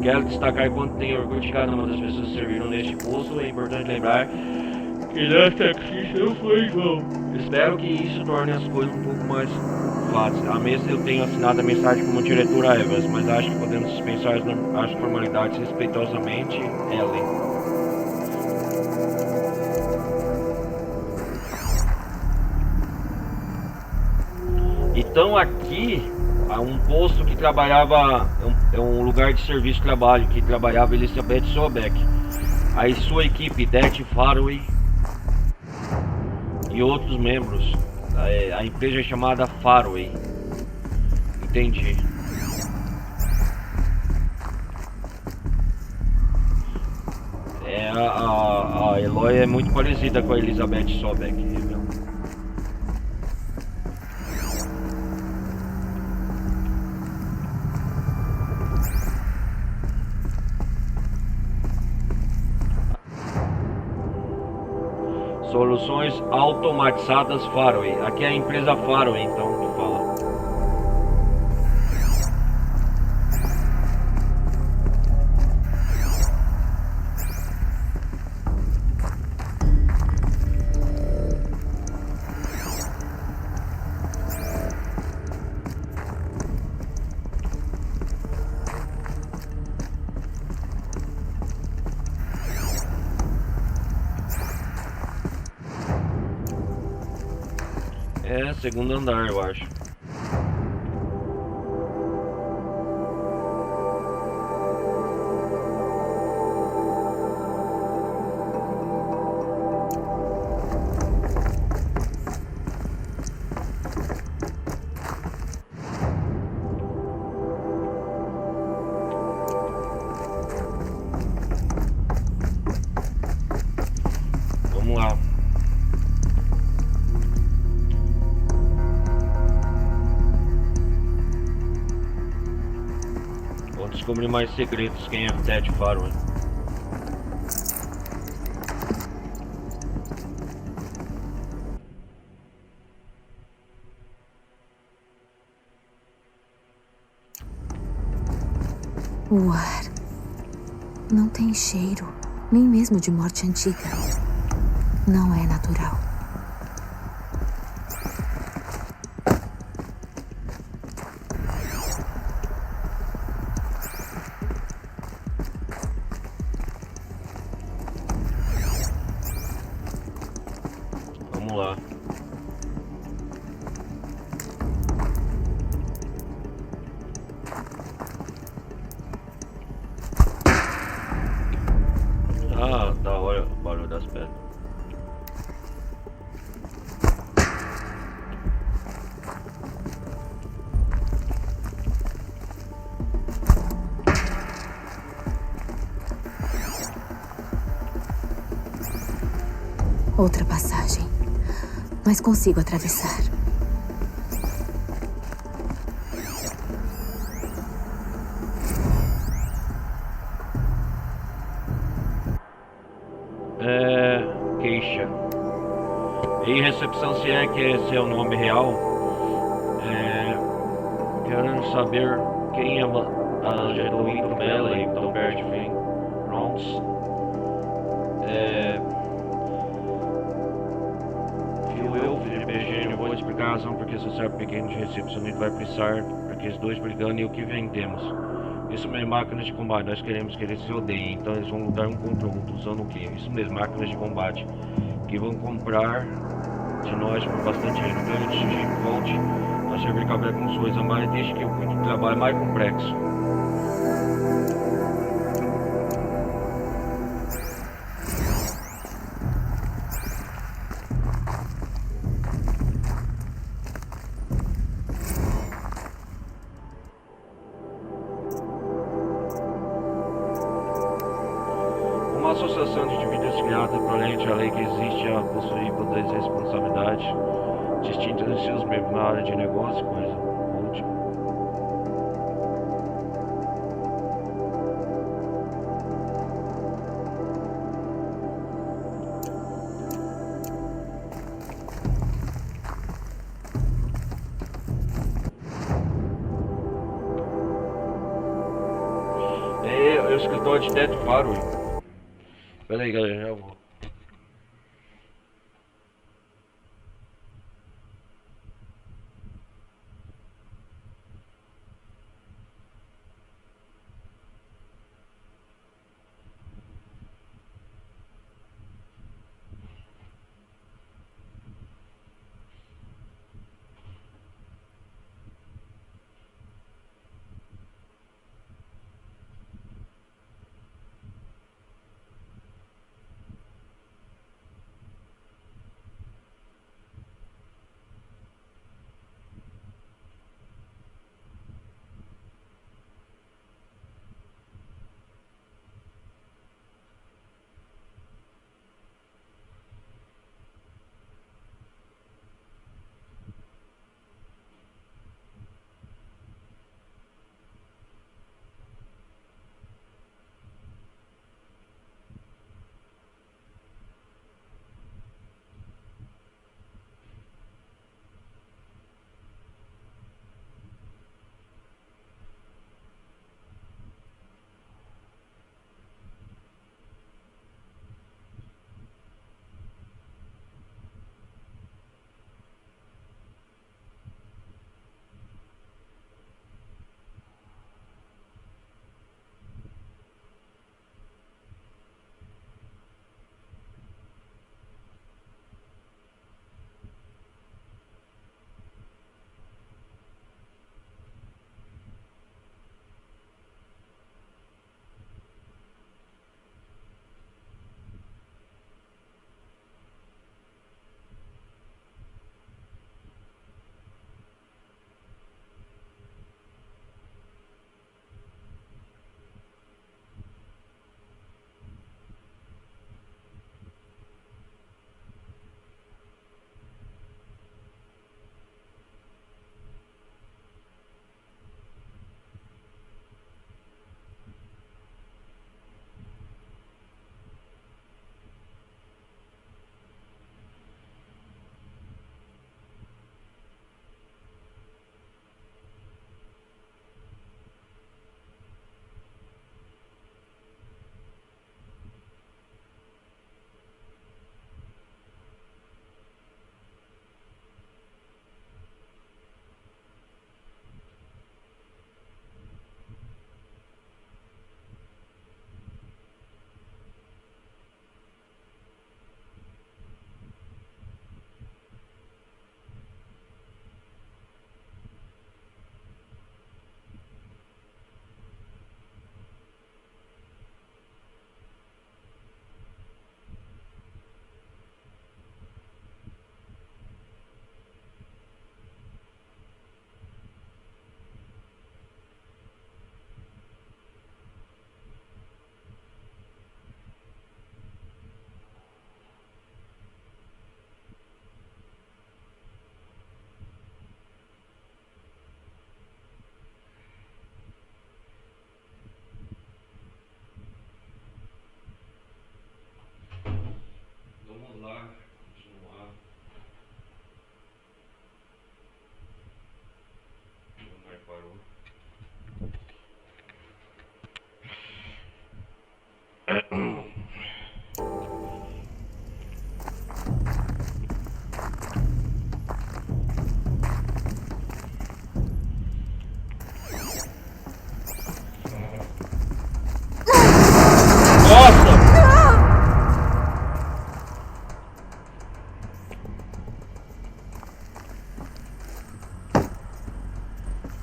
Quero destacar quanto tenho orgulho de cada uma das pessoas que serviram neste posto. É importante lembrar que nesta crise não foi em vão. Espero que isso torne as coisas um pouco mais fáceis. A mesa eu tenho assinado a mensagem como diretora Evans, mas acho que podemos dispensar as formalidades respeitosamente, Ellen. Então aqui há um posto que trabalhava, um lugar de serviço de trabalho que trabalhava Elizabeth Sobeck. Aí sua equipe, Ted Faraway e outros membros. A empresa é chamada Faraway. Entendi. A Eloy é muito parecida com a Elizabeth Sobek, meu. Soluções automatizadas Faraway. Aqui é a empresa Faraway, então, que fala. É, segundo andar, eu acho. Vamos lá. Vamos descobrir mais segredos. Quem é Ted Faraway? O ar não tem cheiro, nem mesmo de morte antiga. Não é natural. Vamos lá. Ah, da hora o barulho das pedras. Outra passagem. Mas consigo atravessar. Queixa. Em recepção, se é que esse é o nome real. Querendo saber quem é a Angelina Melly, do Bert Bronx. Eu, Felipe Eugênio, vou explicar a razão porque esse serve pequeno de recepcionista vai precisar, porque os dois brigando e o que vendemos. Isso mesmo, máquinas de combate, nós queremos que eles se odeiem, então eles vão lutar um contra o outro, usando o que? Isso mesmo, máquinas de combate, que vão comprar de nós por bastante dinheiro. Então eu sugiro que volte a servir cabelo com coisas, mas deixe que eu cuide do trabalho mais complexo. Uma associação de indivíduos criada por a lei que existe a possuir poderes e responsabilidades distintas de seus membros na área de negócio, coisa última. É o escritório de Ted Faraway. Pera aí, galera, já vou.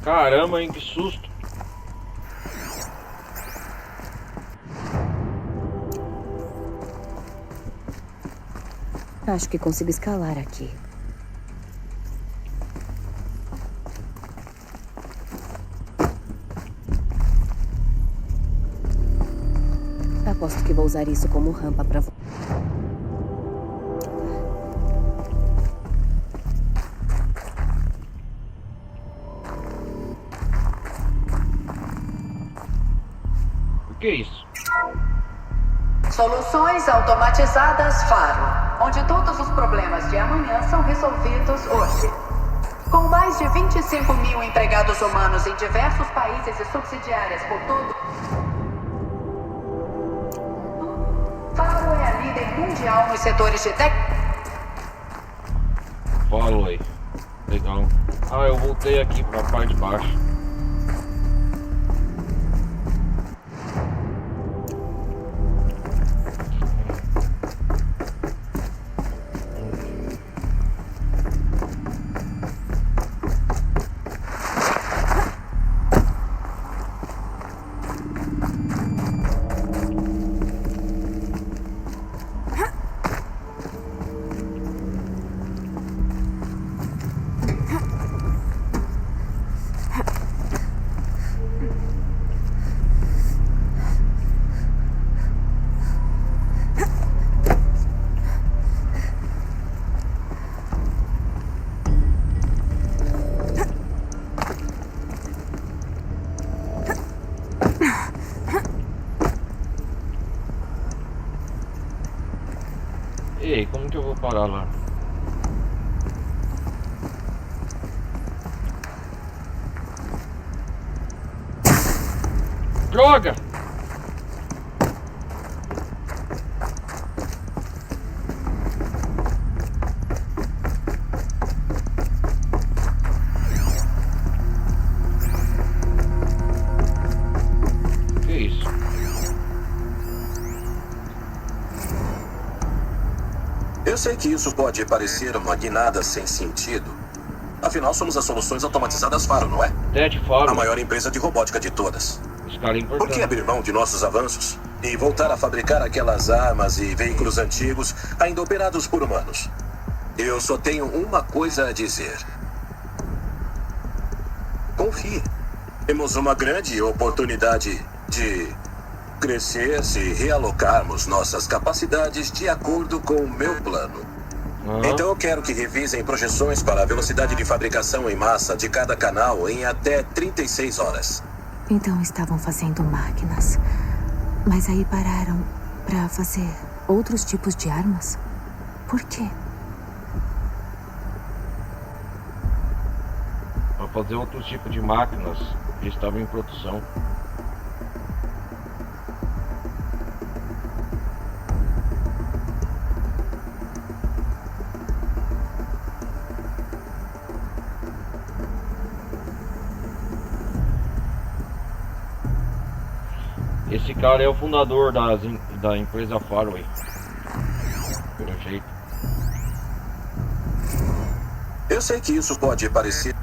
Caramba, hein, que susto. Acho que consigo escalar aqui. Aposto que vou usar isso como rampa para... O que é isso? Soluções automatizadas Faro, onde todos os problemas de amanhã são resolvidos hoje. Com mais de 25 mil empregados humanos em diversos países e subsidiárias por todo... Faro é a líder mundial nos setores de tech... Falo aí. Legal. Ah, eu voltei aqui pra parte de baixo. Ei, como que eu vou parar lá? Droga! Que isso? Eu sei que isso pode parecer uma guinada sem sentido. Afinal, somos as soluções automatizadas Faro, não é? Faro. A maior empresa de robótica de todas. Por que abrir mão de nossos avanços e voltar a fabricar aquelas armas e veículos antigos ainda operados por humanos? Eu só tenho uma coisa a dizer. Confie. Temos uma grande oportunidade de crescer se realocarmos nossas capacidades de acordo com o meu plano. Então eu quero que revisem projeções para a velocidade de fabricação em massa de cada canal em até 36 horas. Então estavam fazendo máquinas, mas aí pararam para fazer outros tipos de armas? Por quê? Para fazer outros tipos de máquinas que estavam em produção. Esse cara é o fundador da empresa Farway. Pelo jeito. Eu sei que isso pode parecer...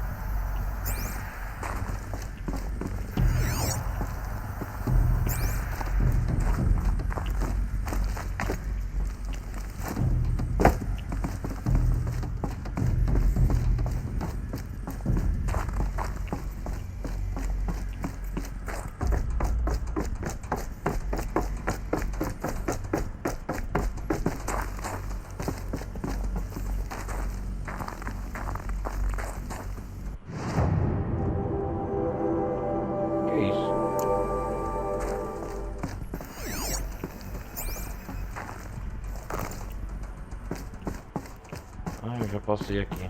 Ah, eu já passei aqui.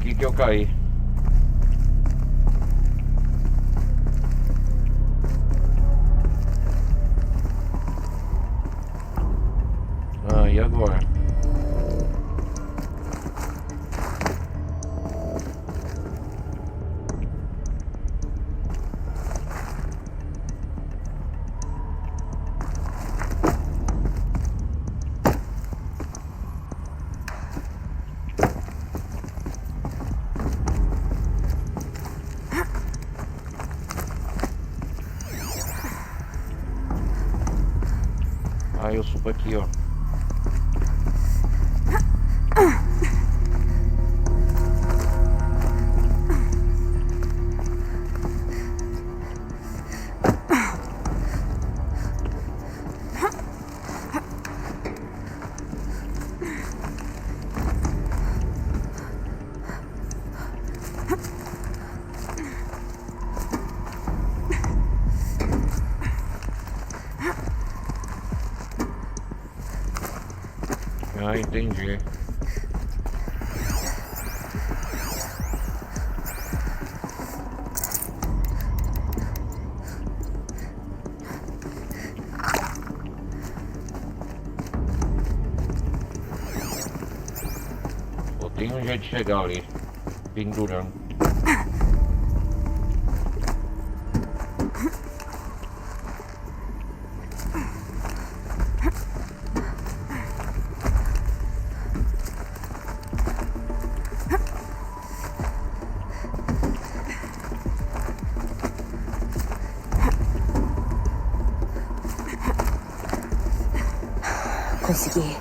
aqui que eu caí. Ah, e agora? Ah, eu subo aqui, ó. Ah, entendi. Pô, tem um jeito de chegar ali, pendurando. Consegui.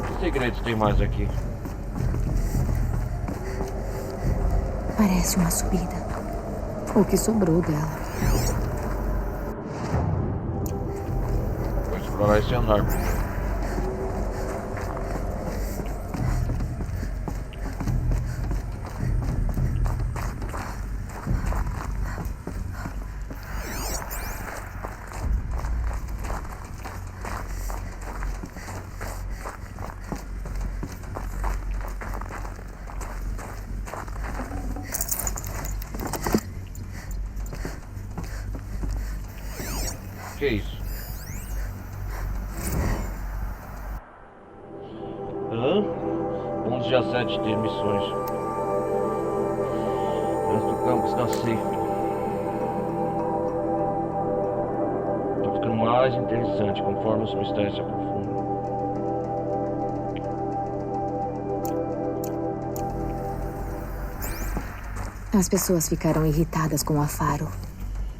Que segredos tem mais aqui? Parece uma subida. O que sobrou dela. Vou explorar esse andar. Que isso? Hã? 11 de 7 de missões. Dentro do campus da Safe. Tá ficando mais interessante conforme os mistérios se aprofundam. As pessoas ficaram irritadas com a Faro,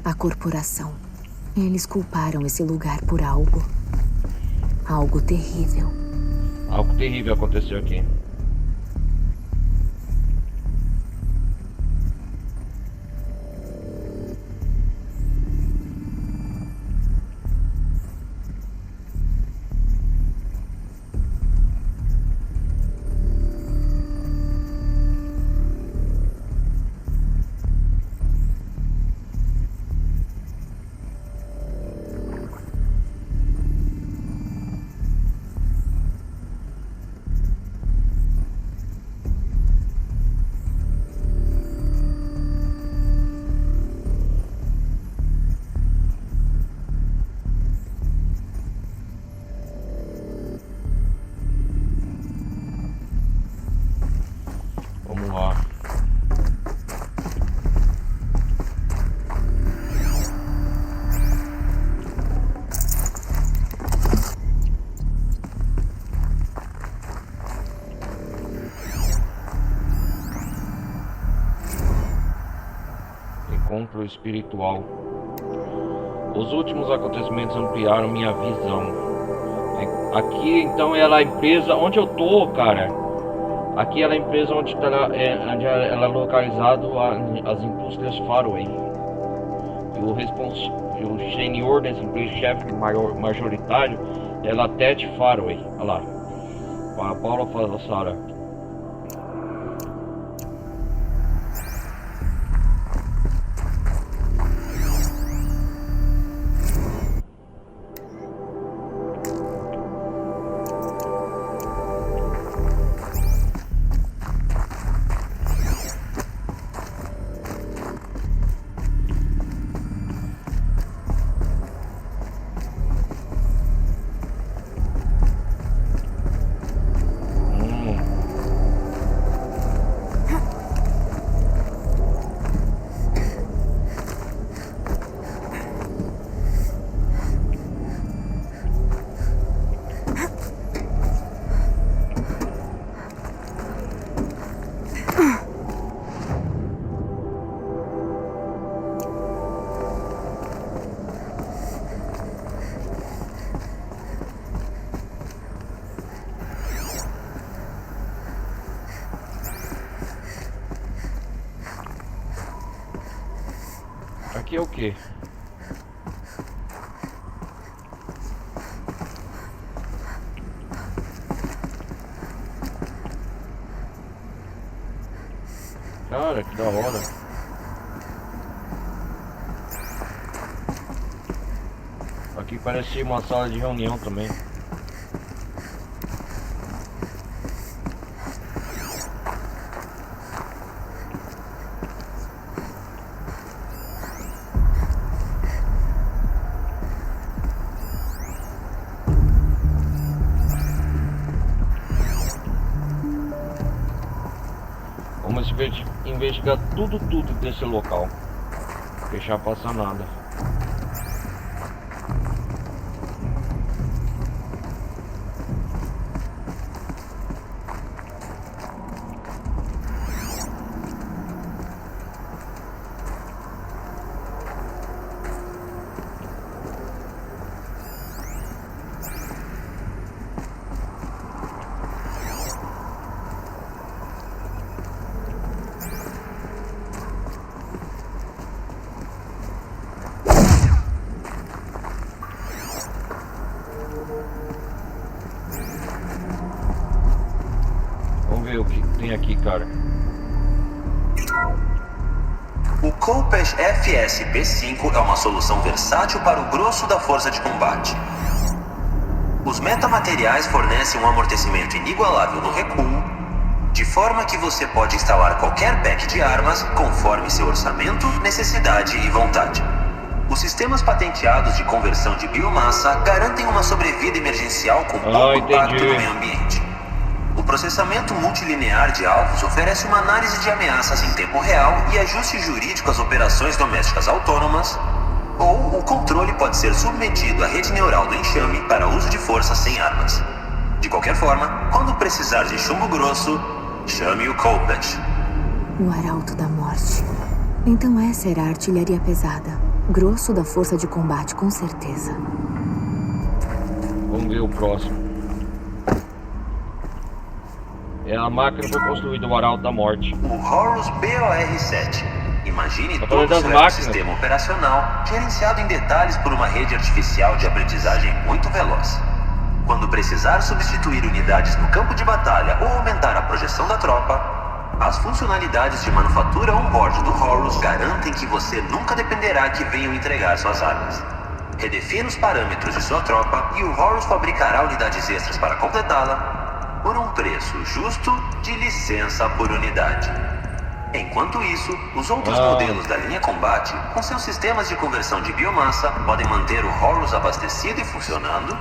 a corporação. Eles culparam esse lugar por algo. Algo terrível. Algo terrível aconteceu aqui. Vamos lá. Encontro espiritual. Os últimos acontecimentos ampliaram minha visão. Aqui então ela é a empresa onde eu tô, cara. Aqui ela é a empresa onde ela é localizado as indústrias Faraway. E o senhor dessa empresa, chefe majoritário, é Latete Faraway. Olha lá. Com a Paula Fassara. Aqui é o quê? Cara, que da hora. Aqui parece uma sala de reunião também. Vamos investigar tudo desse local. Não deixar passar nada. Vamos ver o que tem aqui, cara. O Khopesh FSP-5 é uma solução versátil para o grosso da força de combate. Os metamateriais fornecem um amortecimento inigualável no recuo, de forma que você pode instalar qualquer pack de armas conforme seu orçamento, necessidade e vontade. Os sistemas patenteados de conversão de biomassa garantem uma sobrevida emergencial com pouco impacto no meio ambiente. O processamento multilinear de alvos oferece uma análise de ameaças em tempo real e ajuste jurídico às operações domésticas autônomas, ou o controle pode ser submetido à rede neural do enxame para uso de força sem armas. De qualquer forma, quando precisar de chumbo grosso, chame o Khopesh. O Arauto da Morte. Então essa era a artilharia pesada. Grosso da força de combate, com certeza. Vamos ver o próximo. É a máquina que foi construída, o Arauto da Morte. O Horus BOR-7. Imagine todo o seu sistema operacional gerenciado em detalhes por uma rede artificial de aprendizagem muito veloz. Quando precisar substituir unidades no campo de batalha ou aumentar a projeção da tropa, as funcionalidades de manufatura on-board do Horus garantem que você nunca dependerá que venham entregar suas armas. Redefina os parâmetros de sua tropa e o Horus fabricará unidades extras para completá-la por um preço justo de licença por unidade. Enquanto isso, os outros modelos da linha combate, com seus sistemas de conversão de biomassa, podem manter o Horus abastecido e funcionando,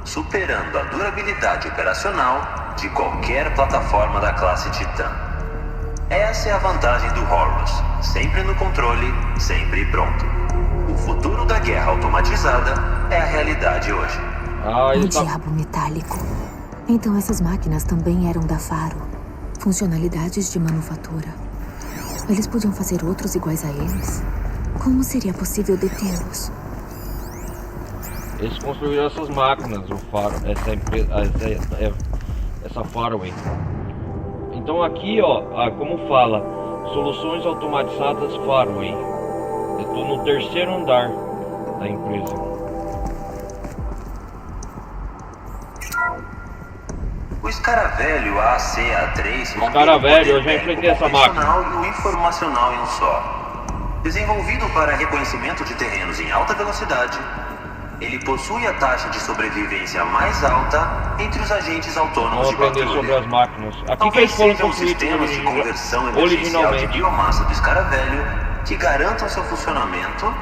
superando a durabilidade operacional de qualquer plataforma da classe Titã. Essa é a vantagem do Horus, sempre no controle, sempre pronto. O futuro da guerra automatizada é a realidade hoje. O diabo metálico. Então essas máquinas também eram da Faro. Funcionalidades de manufatura. Eles podiam fazer outros iguais a eles? Como seria possível detê-los? Eles construíram essas máquinas, o Faro, essa Faraway. Então aqui, ó, como fala, soluções automatizadas Faraway. Eu tô no terceiro andar da empresa. O Escaravelho ACA-3 Escaravelho, eu já enfrentei essa máquina. E o informacional em um só. Desenvolvido para reconhecimento de terrenos em alta velocidade, ele possui a taxa de sobrevivência mais alta entre os agentes autônomos de patrulha. Sobre as máquinas. Aqui que eles foram construídos sistemas de conversão emergencial de biomassa do Escaravelho que garantam seu funcionamento,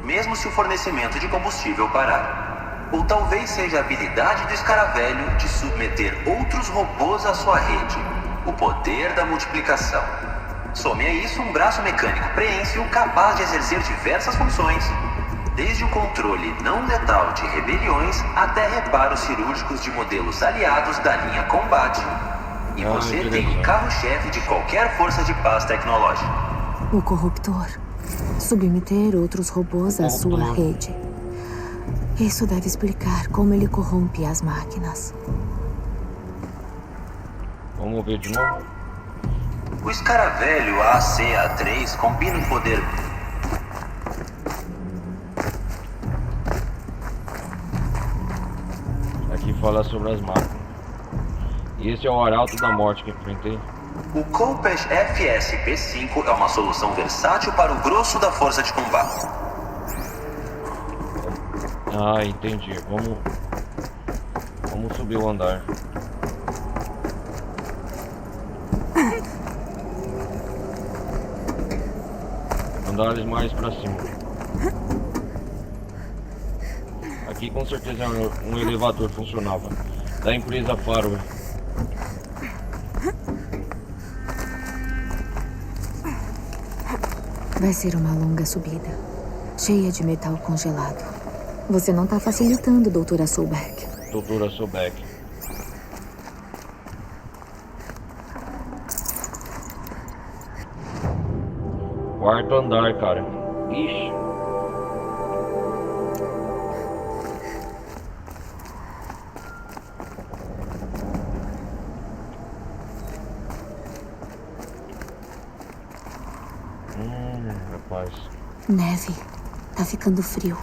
mesmo se o fornecimento de combustível parar. Ou talvez seja a habilidade do Escaravelho de submeter outros robôs à sua rede, o poder da multiplicação. Some a isso um braço mecânico preênsil capaz de exercer diversas funções, desde o controle não letal de rebeliões até reparos cirúrgicos de modelos aliados da linha combate. E você tem o carro-chefe de qualquer força de paz tecnológica. O corruptor. Submeter outros robôs à sua rede. Isso deve explicar como ele corrompe as máquinas. Vamos ver de novo. O Escaravelho ACA-3 combina o poder... falar sobre as máquinas. E esse é o Arauto da Morte que enfrentei. O Khopesh FSP-5 é uma solução versátil para o grosso da força de combate. Ah, entendi. Vamos subir o andar. Andares mais pra cima. Aqui com certeza um elevador funcionava. Da empresa Faro. Vai ser uma longa subida, cheia de metal congelado. Você não tá facilitando, doutora Sobeck. Doutora Sobeck. Quarto andar, cara. Ixi. Rapaz. Neve. Tá ficando frio.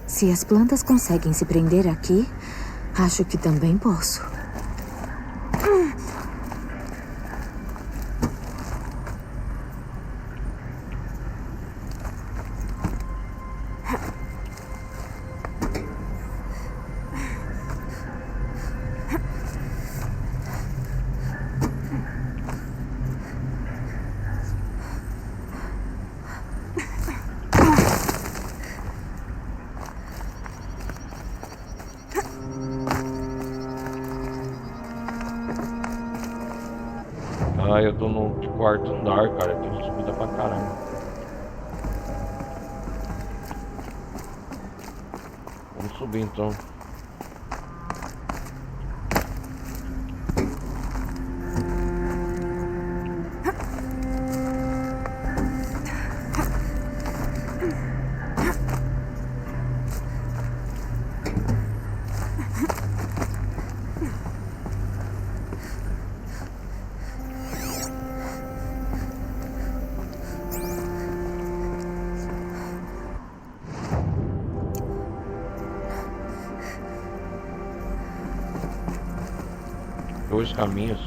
Se as plantas conseguem se prender aqui, acho que também posso. Ah, eu tô no quarto andar, cara. Tem subida pra caramba. Vamos subir então. Dois caminhos.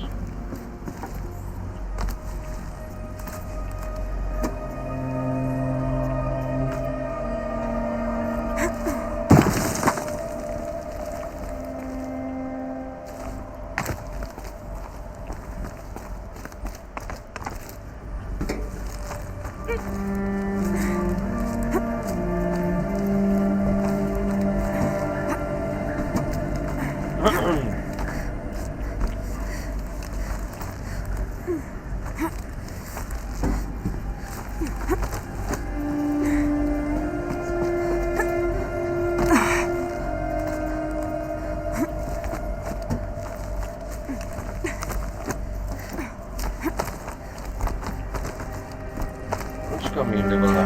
Caminho leva lá.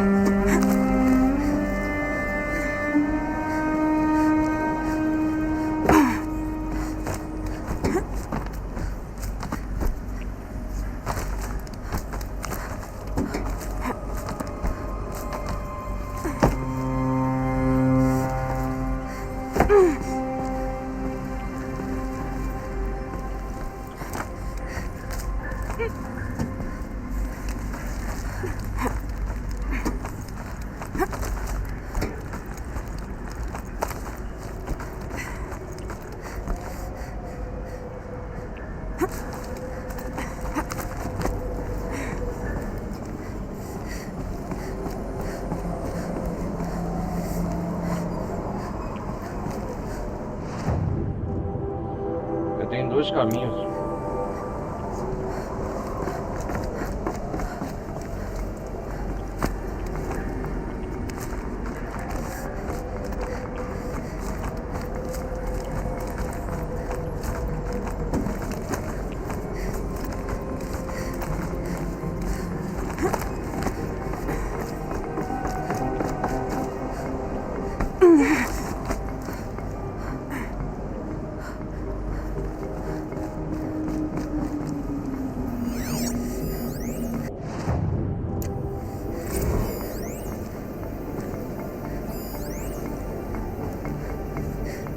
Tem dois caminhos.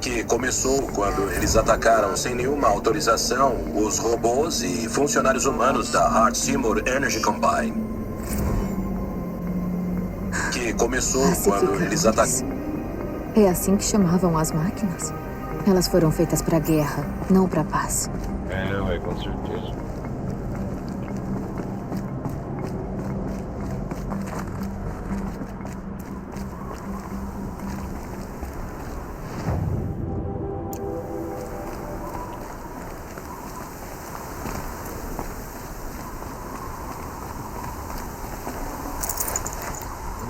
que começou quando eles atacaram sem nenhuma autorização os robôs e funcionários humanos da Hart Seymour Energy Combine. Que começou quando eles atacaram... É assim que chamavam as máquinas? Elas foram feitas pra guerra, não pra paz. É, com certeza.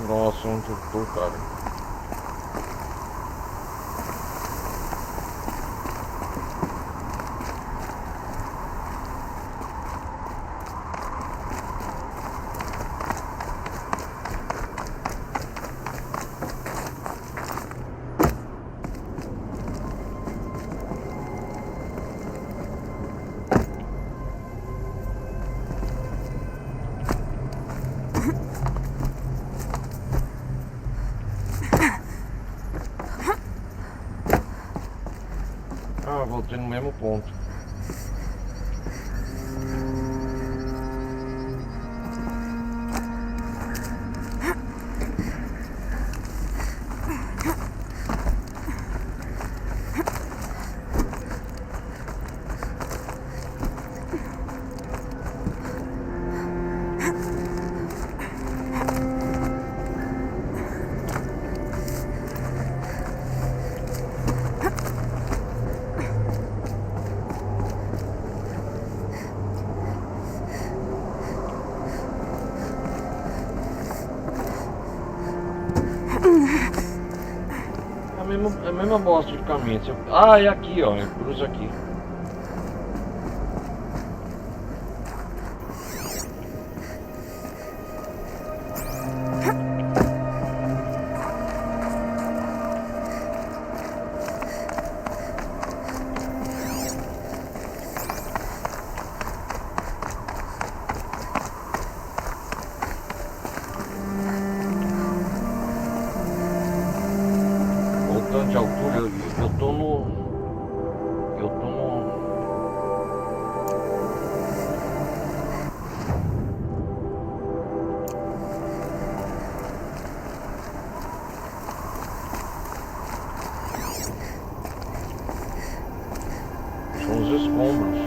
Nossa, onde eu tô, cara? Ah, voltei no mesmo ponto. É a mesma bosta de caminho. Ah, é aqui, ó. Cruza aqui. De altura, eu tô no... São os escombros.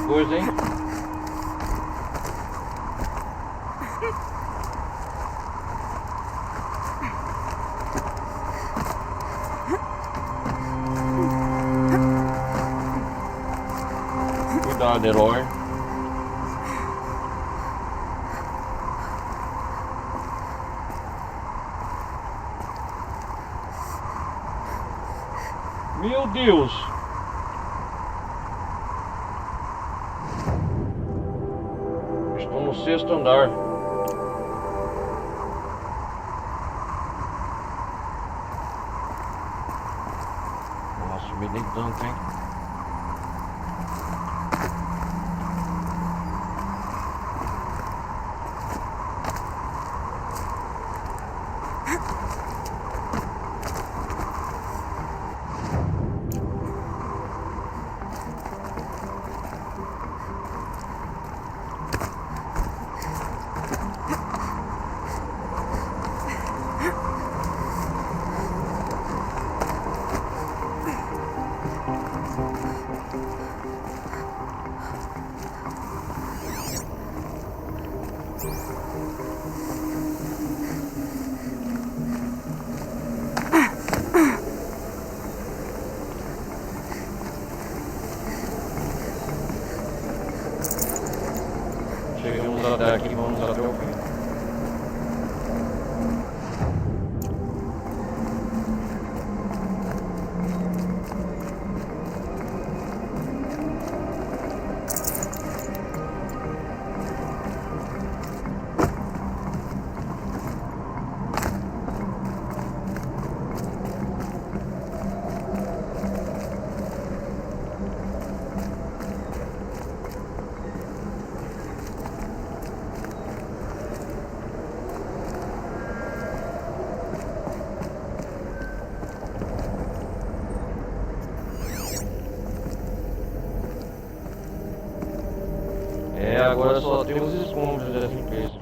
Coisa, hein? Cuidado, herói. Meu Deus! Estou no 6º andar. Nossa, me dei tanto, hein? Chegamos até aqui, vamos até o fim. agora só tem os escombros dessa empresa.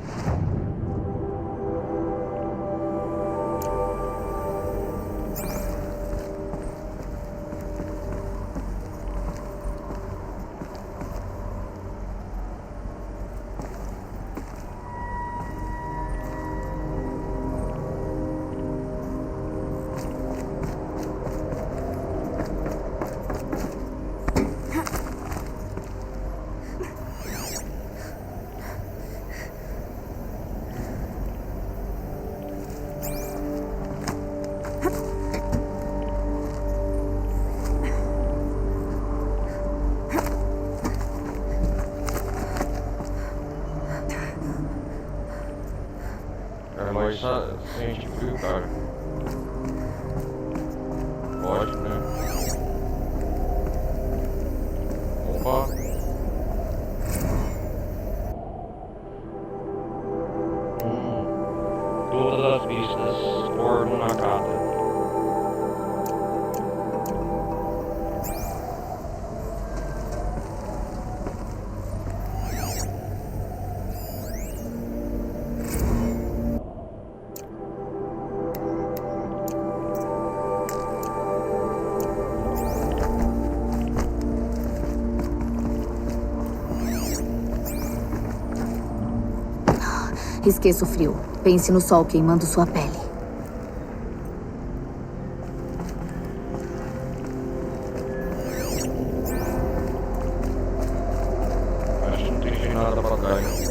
Mas sente frio, cara. Pode, né? Opa. Todas as pistas. Corno na cata. Esqueça o frio. Pense no sol queimando sua pele. Acho que não tem nada pra cá, hein?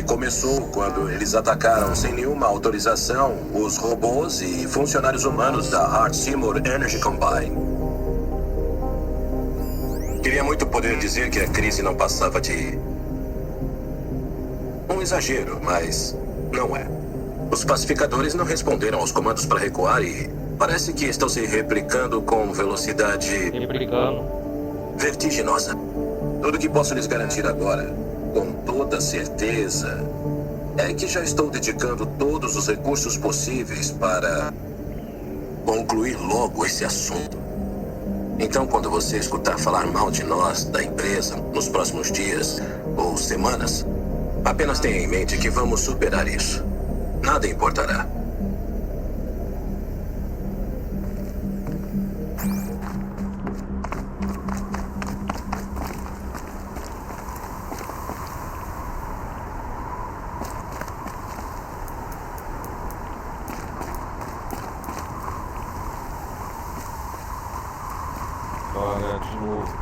Começou quando eles atacaram sem nenhuma autorização os robôs e funcionários humanos da Hart Seymour Energy Combine. Queria muito poder dizer que a crise não passava de um exagero, mas não é. Os pacificadores não responderam aos comandos para recuar e parece que estão se replicando com velocidade vertiginosa. Tudo que posso lhes garantir agora, com toda certeza, é que já estou dedicando todos os recursos possíveis para concluir logo esse assunto. Então, quando você escutar falar mal de nós, da empresa, nos próximos dias ou semanas, apenas tenha em mente que vamos superar isso. Nada importará. Olha, de novo.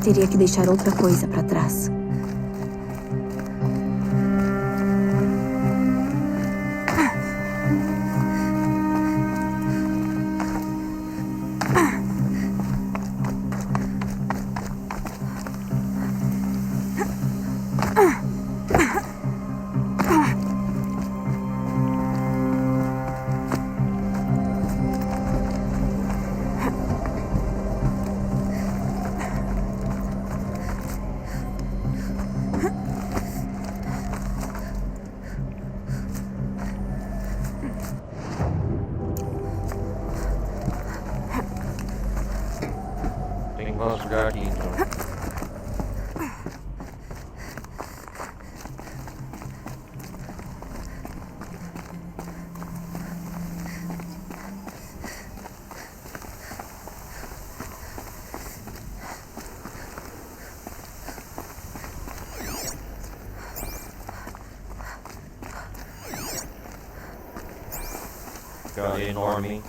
Teria que deixar outra coisa para trás. Tem que vasculhar aqui então. Cara enorme, hein?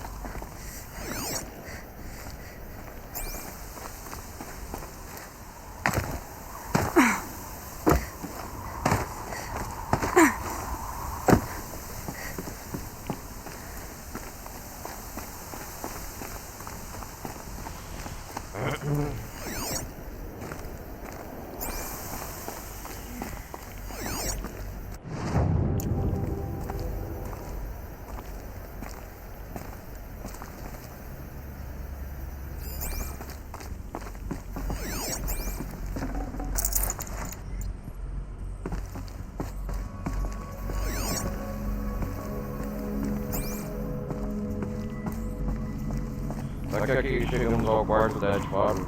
Será que aqui chegamos ao quarto da Ed Faro?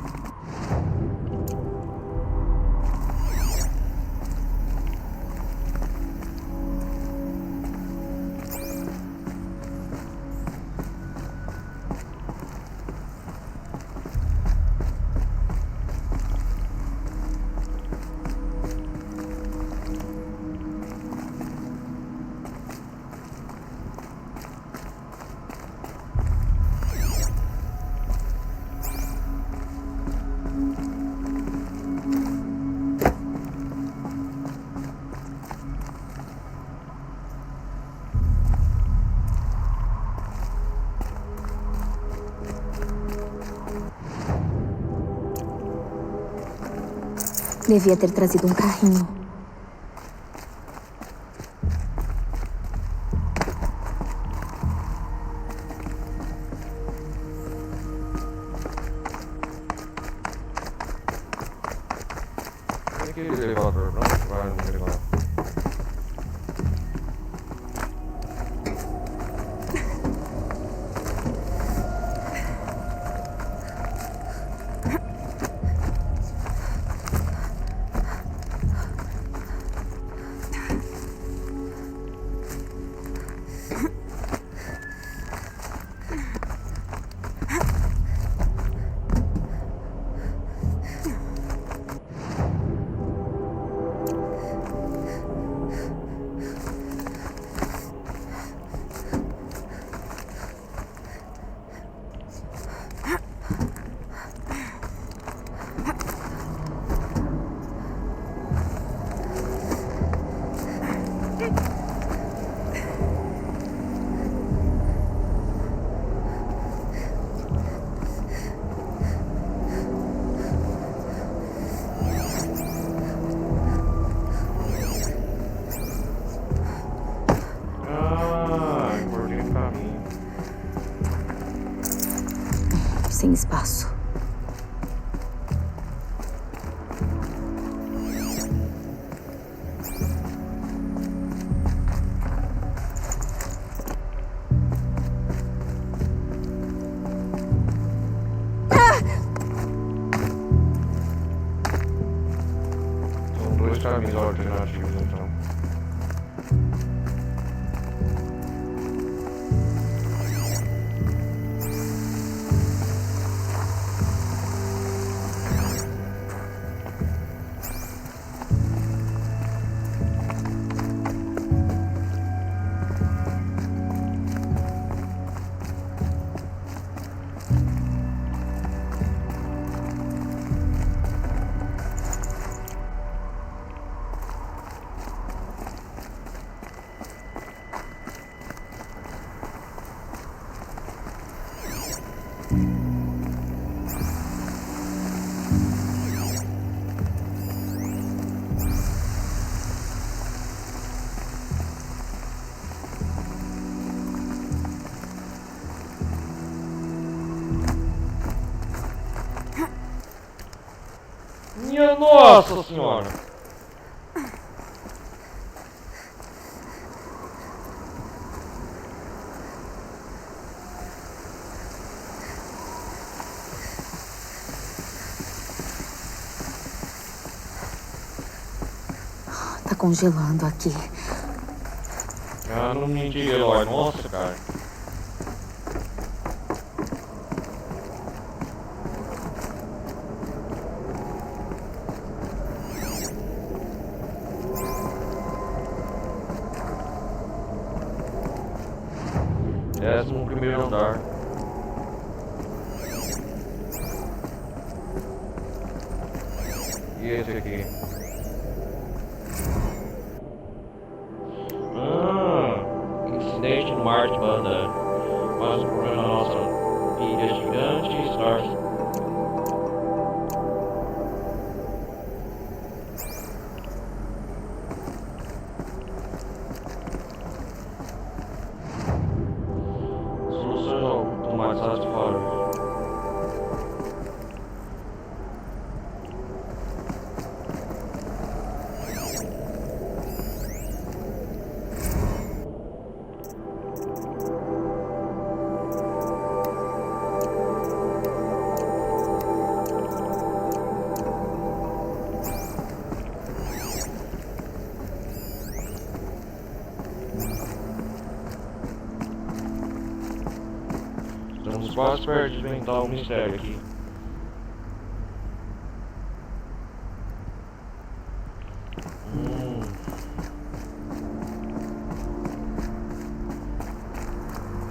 Devia ter trazido um carrinho. Tem aquele elevador, não? Vai no elevador. Sem espaço. São dois caminhos alternativos então. Nossa senhora! Tá congelando aqui. Ah, não me diga, Eloy. Nossa, cara. Décimo primeiro andar. E esse aqui? Incidente no mar de Banda. Mais um problema na nossa ilha gigante, Stars. Solução automatizadas de fora. Estamos quase perto de inventar um mistério aqui.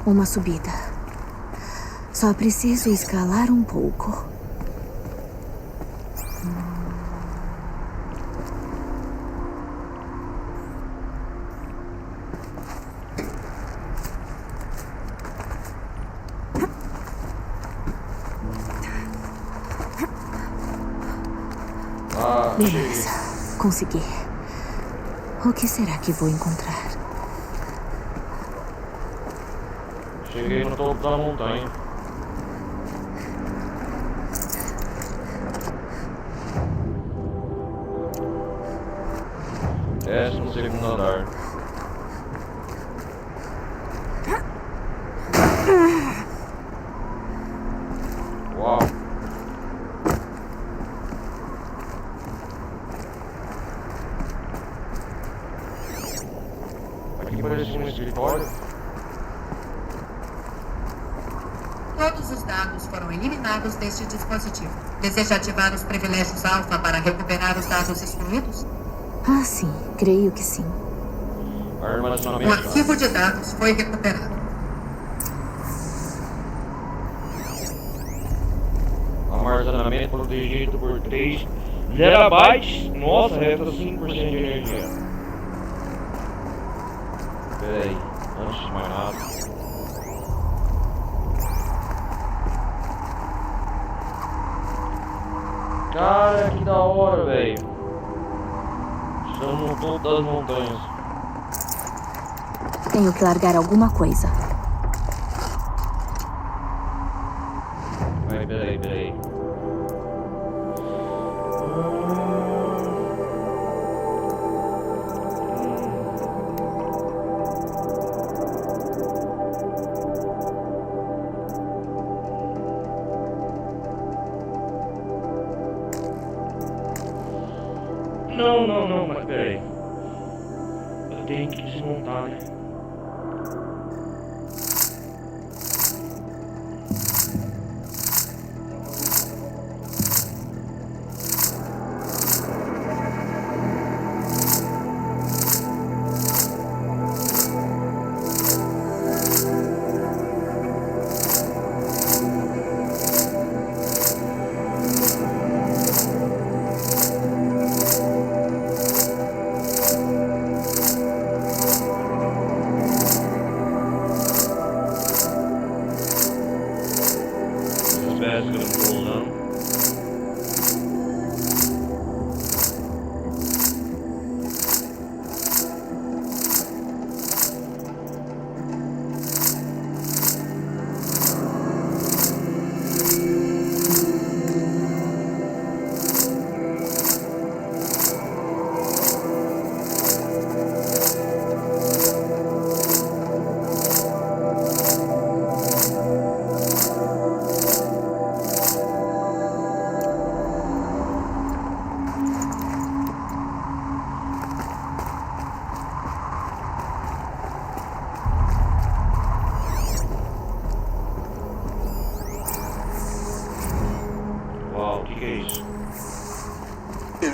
Uma subida. Só preciso escalar um pouco. Beleza, consegui. O que será que vou encontrar? Cheguei no topo da montanha. Décimo segundo andar. Uau. Aqui parece um escritório. Todos os dados foram eliminados deste dispositivo. Deseja ativar os privilégios alfa para recuperar os dados excluídos? Ah, sim. Creio que sim. O arquivo de dados foi recuperado. Armazenamento protegido por 3 terabytes. Nossa, resta 5% de energia. Peraí, antes de mais nada. Cara, que da hora, velho. Estamos no topo das montanhas. Tenho que largar alguma coisa. Peraí. Não, mas peraí. Eu tenho que desmontar, né?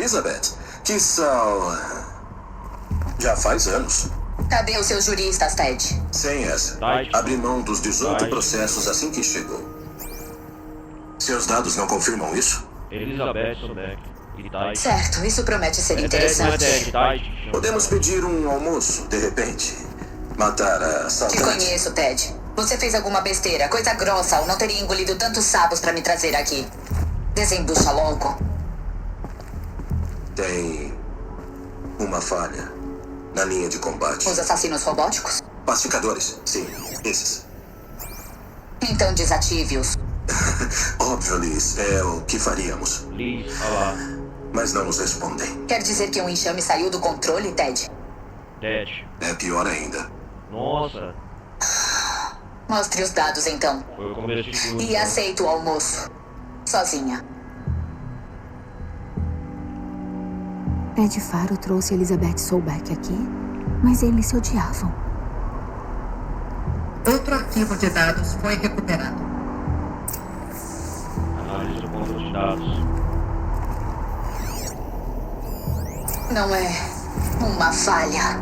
Elizabeth, que são... já faz anos. Cadê os seus juristas, Ted? Sem essa. Abri mão dos 18 processos assim que chegou. Seus dados não confirmam isso? Elizabeth Sobek e Ted. Certo, isso promete ser interessante. Podemos pedir um almoço, de repente. Matar a Te saudade. conheço, Ted. Você fez alguma besteira, coisa grossa, ou não teria engolido tantos sapos pra me trazer aqui. Desembucha logo. Tem uma falha na linha de combate. Os assassinos robóticos? Pacificadores, sim, esses. Então desative-os. Óbvio, Liz, é o que faríamos. Liz, olá. Mas não nos respondem. Quer dizer que um enxame saiu do controle, Ted? Ted. É pior ainda. Nossa. Mostre os dados, então. Foi o começo de tudo. E aceito o almoço. Sozinha. Ted Faro trouxe Elizabeth Sobeck aqui, mas eles se odiavam. Outro arquivo de dados foi recuperado. Análise do banco de dados. Não é uma falha.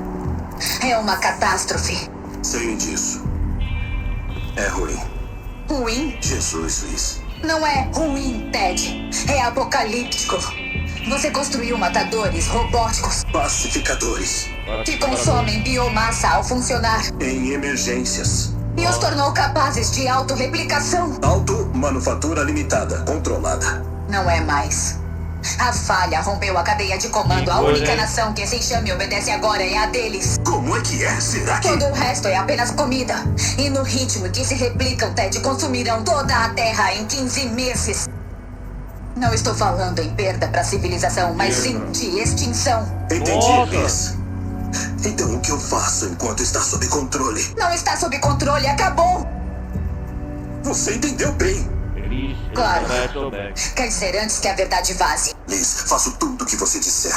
É uma catástrofe. Sei disso. É ruim. Ruim? Jesus, Liz. Não é ruim, Ted. É apocalíptico. Você construiu matadores robóticos Pacificadores. que consomem biomassa ao funcionar Em emergências. e os tornou capazes de autorreplicação. Auto-manufatura limitada, controlada. Não é mais. A falha rompeu a cadeia de comando. A única nação que esse enxame obedece agora é a deles. Como é que é? Será que... Todo o resto é apenas comida. E no ritmo em que se replicam, Ted, consumirão toda a Terra em 15 meses. Não estou falando em perda para a civilização, mas sim de extinção. Entendi, Liz. Então o que eu faço enquanto está sob controle? Não está sob controle, acabou. Você entendeu bem. Claro. Quer dizer, antes que a verdade vaze. Liz, faço tudo o que você disser.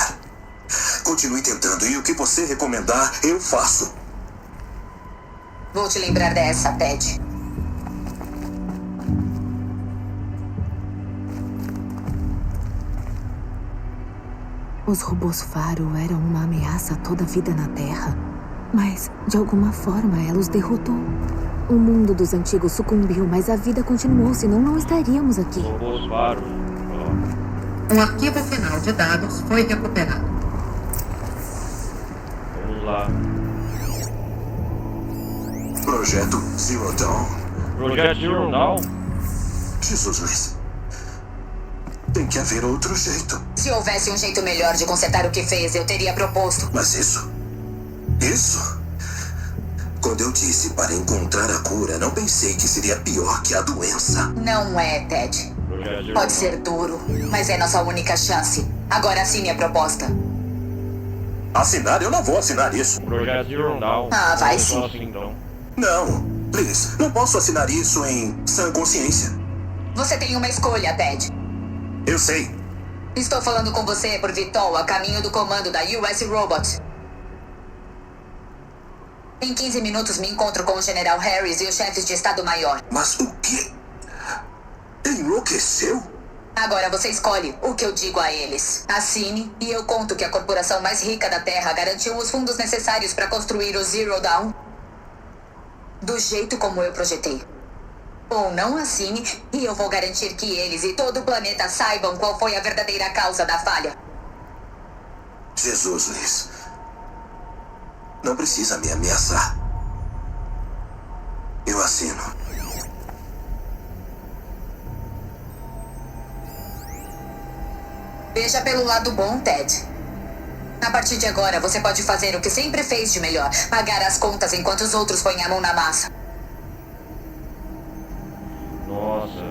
Continue tentando e o que você recomendar, eu faço. Vou te lembrar dessa, Ted. Os robôs Faro eram uma ameaça a toda a vida na Terra. Mas, de alguma forma, ela os derrotou. O mundo dos antigos sucumbiu, mas a vida continuou, senão não estaríamos aqui. Robôs Faro. Um arquivo final de dados foi recuperado. Vamos lá. Projeto Zero Dawn. Projeto Zero Dawn? Jesus, Liz. Tem que haver outro jeito. Se houvesse um jeito melhor de consertar o que fez, eu teria proposto. Mas isso... Quando eu disse para encontrar a cura, não pensei que seria pior que a doença. Não é, Ted. Pode ser duro, mas é nossa única chance. Agora assine a proposta. Assinar? Eu não vou assinar isso. Projeto Zero Dawn. Ah, vai sim. Assim, então. Não, Liz, não posso assinar isso em sã consciência. Você tem uma escolha, Ted. Eu sei. Estou falando com você por Vitol, a caminho do comando da US Robot. Em 15 minutos me encontro com o General Harris e os chefes de Estado-Maior. Mas o quê? Enlouqueceu? Agora você escolhe o que eu digo a eles. Assine e eu conto que a corporação mais rica da Terra garantiu os fundos necessários para construir o Zero Dawn do jeito como eu projetei. Ou não assine e eu vou garantir que eles e todo o planeta saibam qual foi a verdadeira causa da falha. Jesus, Liz. Não precisa me ameaçar. Eu assino. Veja pelo lado bom, Ted. A partir de agora, você pode fazer o que sempre fez de melhor. Pagar as contas enquanto os outros põem a mão na massa. Nossa.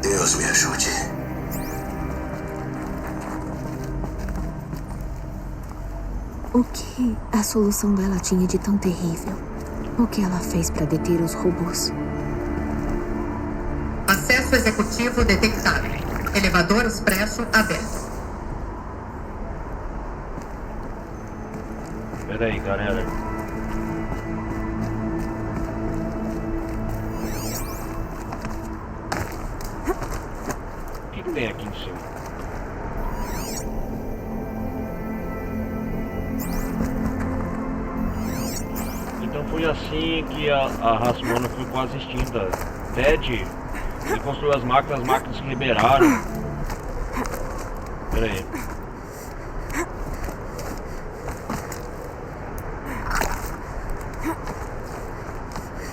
Deus me ajude. O que a solução dela tinha de tão terrível? O que ela fez para deter os robôs? Acesso executivo detectado. Elevador expresso aberto. Peraí, galera. O que tem aqui em cima? foi assim que a raça humana foi quase extinta. Ted, ele construiu as máquinas se liberaram. Pera aí.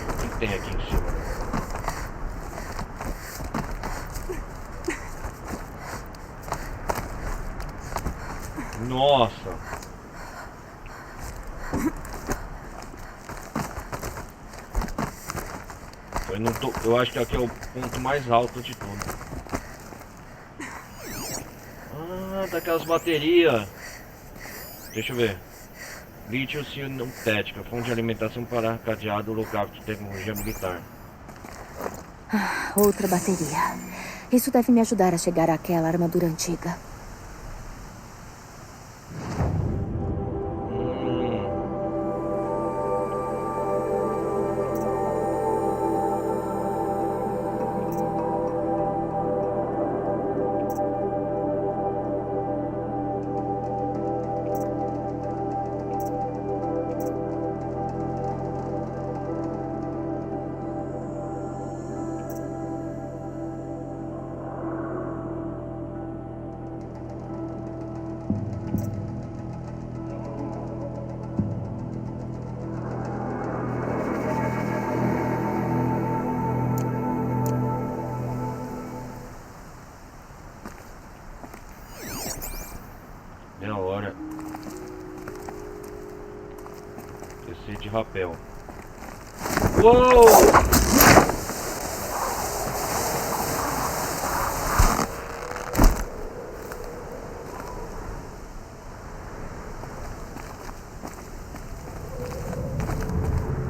O que tem aqui em cima? Nossa! Eu acho que aqui é o ponto mais alto de tudo. Ah, daquelas baterias. Deixa eu ver. Lítio sintética, fonte de alimentação para cadeado local de tecnologia militar. Outra bateria. Isso deve me ajudar a chegar àquela armadura antiga. É a hora. Descer de rapel. Uou!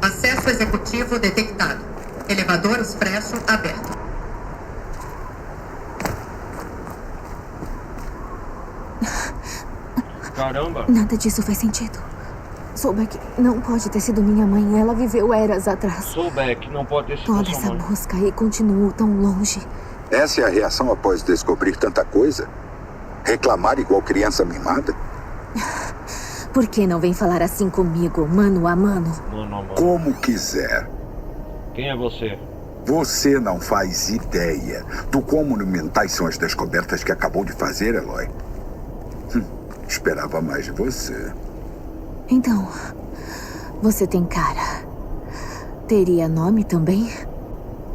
Acesso executivo detectado. Elevador expresso aberto. Caramba! Nada disso faz sentido. Sobek não pode ter sido minha mãe. Ela viveu eras atrás. Sobek não pode ter sido Toda sua essa mãe. busca e continuo tão longe. Essa é a reação após descobrir tanta coisa? Reclamar igual criança mimada? Por que não vem falar assim comigo, mano a mano? Mano a mano. Como quiser. Quem é você? Você não faz ideia do quão monumentais são as descobertas que acabou de fazer, Eloy. Esperava mais de você. Então, você tem cara. Teria nome também?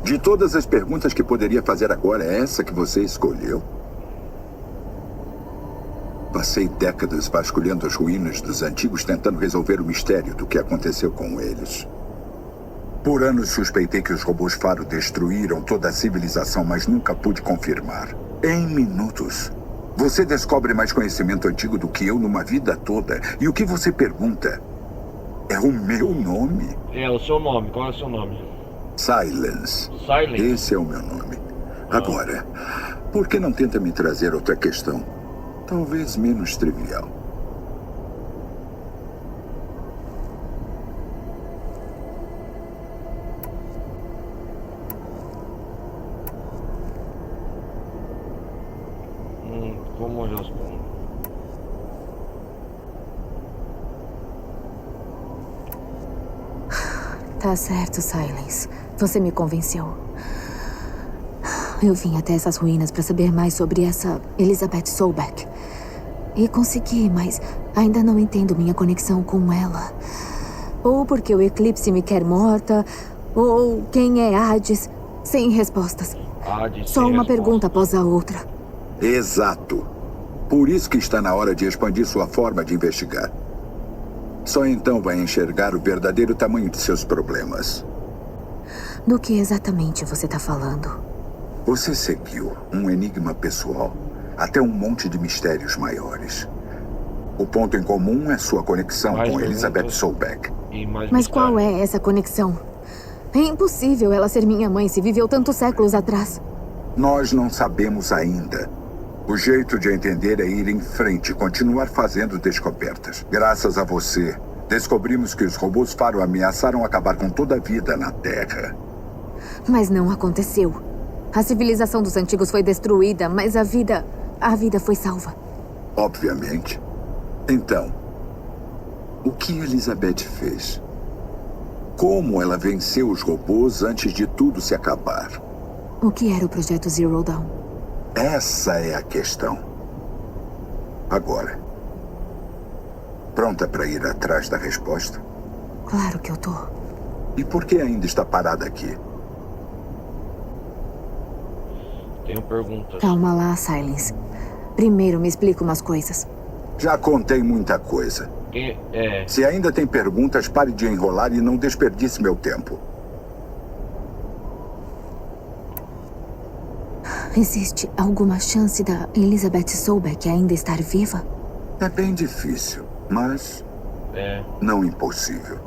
De todas as perguntas que poderia fazer agora, é essa que você escolheu? Passei décadas vasculhando as ruínas dos antigos tentando resolver o mistério do que aconteceu com eles. Por anos suspeitei que os robôs Faro destruíram toda a civilização, mas nunca pude confirmar. Em minutos, você descobre mais conhecimento antigo do que eu numa vida toda. E o que você pergunta é o meu nome. É, o seu nome. Qual é o seu nome? Silence. Silence? Esse é o meu nome. Agora, por que não tenta me trazer outra questão? Talvez menos trivial. Como eu respondo? Tá certo, Silence. Você me convenceu. Eu vim até essas ruínas para saber mais sobre essa Elizabeth Sobek. E consegui, mas ainda não entendo minha conexão com ela. Ou porque o Eclipse me quer morta, ou quem é Hades, sem respostas. Hades, Só uma pergunta após a outra. Exato. Por isso que está na hora de expandir sua forma de investigar. Só então vai enxergar o verdadeiro tamanho de seus problemas. Do que exatamente você está falando? Você seguiu um enigma pessoal até um monte de mistérios maiores. O ponto em comum é sua conexão com Elizabeth Sobek. Mas qual é essa conexão? É impossível ela ser minha mãe se viveu tantos séculos atrás. Nós não sabemos ainda. O jeito de entender é ir em frente e continuar fazendo descobertas. Graças a você, descobrimos que os robôs Faro ameaçaram acabar com toda a vida na Terra. Mas não aconteceu. A civilização dos antigos foi destruída, mas a vida foi salva. Obviamente. Então, o que Elizabeth fez? Como ela venceu os robôs antes de tudo se acabar? O que era o projeto Zero Dawn? Essa é a questão. Agora, pronta para ir atrás da resposta? Claro que eu tô. E por que ainda está parada aqui? Tenho perguntas. Calma lá, Silence. Primeiro me explica umas coisas. Já contei muita coisa. Se ainda tem perguntas, pare de enrolar e não desperdice meu tempo. Existe alguma chance da Elizabeth Sobeck ainda estar viva? É bem difícil, mas não impossível.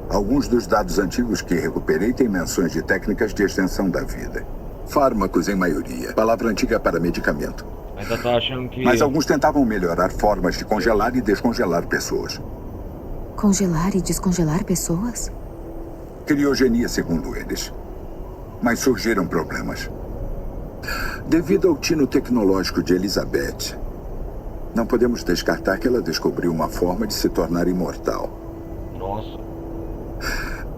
Alguns dos dados antigos que recuperei têm menções de técnicas de extensão da vida. Fármacos em maioria. Palavra antiga para medicamento. Ainda tá achando que... Mas alguns tentavam melhorar formas de congelar e descongelar pessoas. Congelar e descongelar pessoas? Criogenia, segundo eles. Mas surgiram problemas. Devido ao tino tecnológico de Elizabeth, não podemos descartar que ela descobriu uma forma de se tornar imortal. Nossa.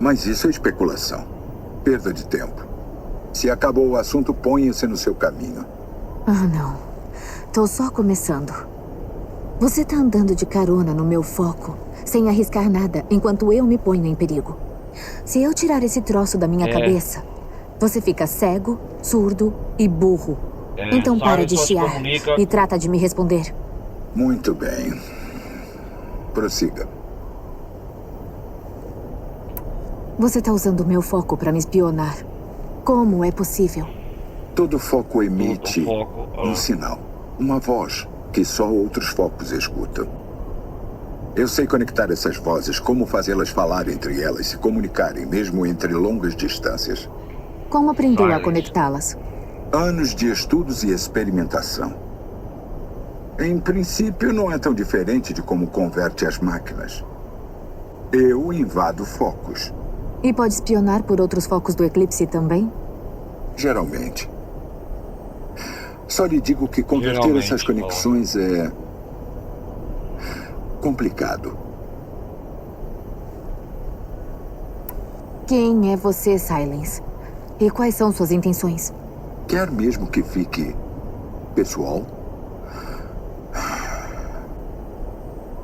Mas isso é especulação. Perda de tempo. Se acabou o assunto, ponha-se no seu caminho. Ah, não. Tô só começando. Você tá andando de carona no meu foco, sem arriscar nada, enquanto eu me ponho em perigo. Se eu tirar esse troço da minha cabeça, você fica cego, surdo e burro. Então para de chiar e trata de me responder. Muito bem. Prossiga. Você tá usando o meu foco para me espionar. Como é possível? Todo foco emite um sinal, uma voz que só outros focos escutam. Eu sei conectar essas vozes, como fazê-las falar entre elas, se comunicarem, mesmo entre longas distâncias. Como aprendeu a conectá-las? Anos de estudos e experimentação. Em princípio, não é tão diferente de como converte as máquinas. Eu invado focos. E pode espionar por outros focos do Eclipse também? Geralmente. Só lhe digo que converter essas conexões é complicado. Quem é você, Silence? E quais são suas intenções? Quer mesmo que fique pessoal?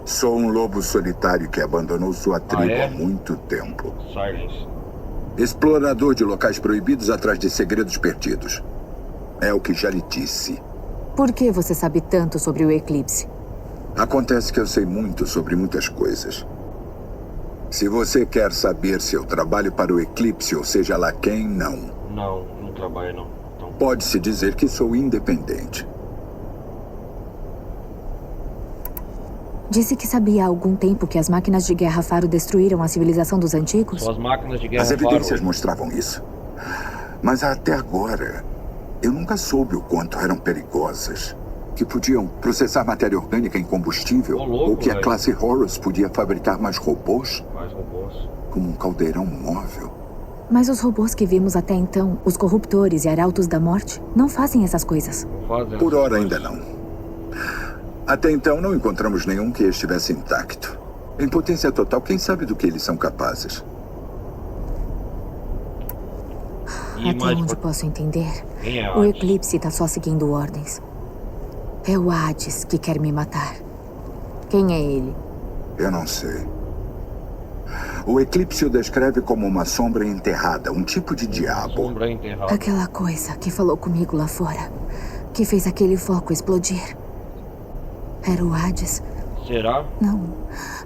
Sou um lobo solitário que abandonou sua tribo há muito tempo. Silence. Explorador de locais proibidos atrás de segredos perdidos. É o que já lhe disse. Por que você sabe tanto sobre o Eclipse? Acontece que eu sei muito sobre muitas coisas. Se você quer saber se eu trabalho para o Eclipse, ou seja lá quem, não. Não trabalho não. Então... Pode-se dizer que sou independente. Disse que sabia há algum tempo que as máquinas de guerra Faro destruíram a civilização dos antigos? São as máquinas de guerra As evidências mostravam isso. Mas até agora, eu nunca soube o quanto eram perigosas. Que podiam processar matéria orgânica em combustível. Ou que a classe Horus podia fabricar mais robôs. Mais robôs. Como um caldeirão móvel. Mas os robôs que vimos até então, os corruptores e arautos da morte, não fazem essas coisas. Por hora ainda não. Até então não encontramos nenhum que estivesse intacto. Em potência total, quem sabe do que eles são capazes? Até onde posso entender, o Eclipse está só seguindo ordens. É o Hades que quer me matar. Quem é ele? Eu não sei. O Eclipse o descreve como uma sombra enterrada, um tipo de diabo. Sombra enterrada. Aquela coisa que falou comigo lá fora, que fez aquele foco explodir. Era o Hades? Será? Não,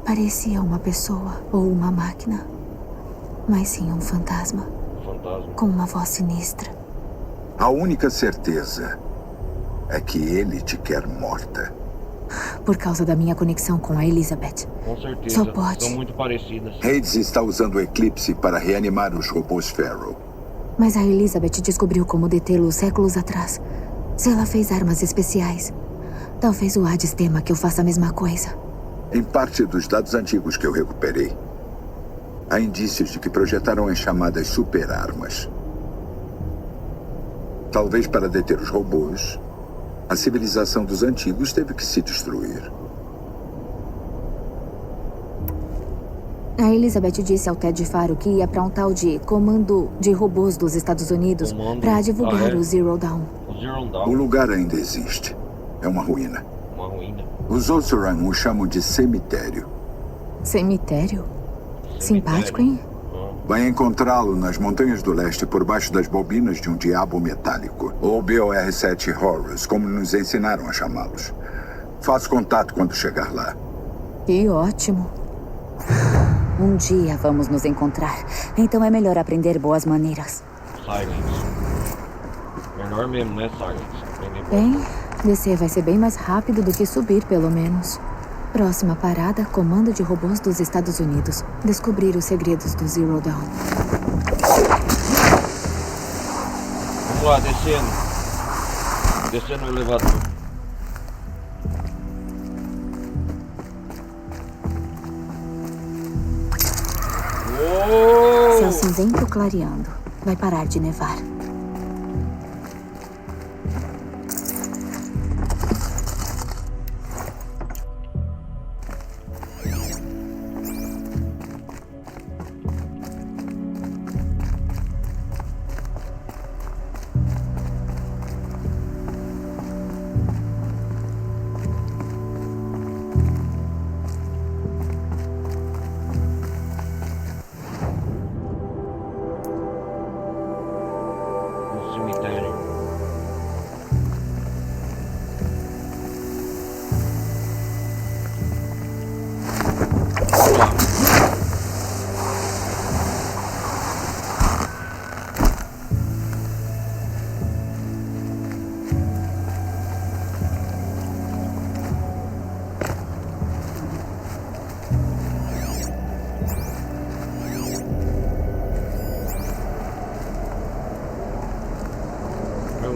parecia uma pessoa ou uma máquina. Mas sim um fantasma. Com uma voz sinistra. A única certeza é que ele te quer morta. Por causa da minha conexão com a Elizabeth. Com certeza. Só pode. São muito parecidas. Hades está usando o Eclipse para reanimar os robôs Faro. Mas a Elizabeth descobriu como detê-lo séculos atrás. Se ela fez armas especiais, talvez o Hades tema que eu faça a mesma coisa. Em parte dos dados antigos que eu recuperei, há indícios de que projetaram as chamadas superarmas. Talvez para deter os robôs, a civilização dos antigos teve que se destruir. A Elizabeth disse ao Ted Faro que ia pra um tal de Comando de Robôs dos Estados Unidos pra divulgar o Zero Dawn. O lugar ainda existe. É uma ruína. Uma ruína. Os Oseram o chamam de cemitério. Cemitério? Simpático, hein? Vai encontrá-lo nas montanhas do leste por baixo das bobinas de um diabo metálico. Ou BOR-7 Horus, como nos ensinaram a chamá-los. Faça contato quando chegar lá. Que ótimo. Um dia vamos nos encontrar. Então é melhor aprender boas maneiras. Silence. Melhor mesmo, né, Silence? Bem, descer vai ser bem mais rápido do que subir, pelo menos. Próxima parada, Comando de Robôs dos Estados Unidos. Descobrir os segredos do Zero Dawn. Vamos lá, descendo. Descendo o elevador. Céu cinzento clareando. Vai parar de nevar.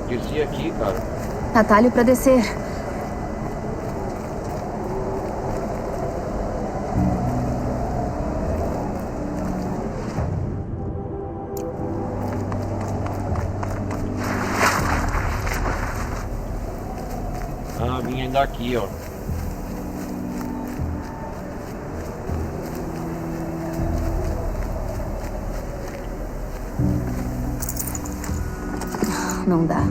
Desci aqui, cara. Atalho pra descer. Ah, vinha daqui, ó. Não dá.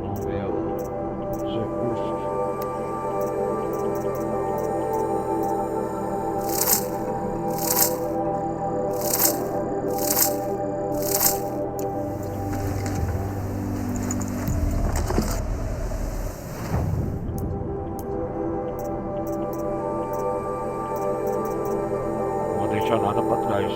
Vamos ver os recursos. Não vou deixar nada pra trás.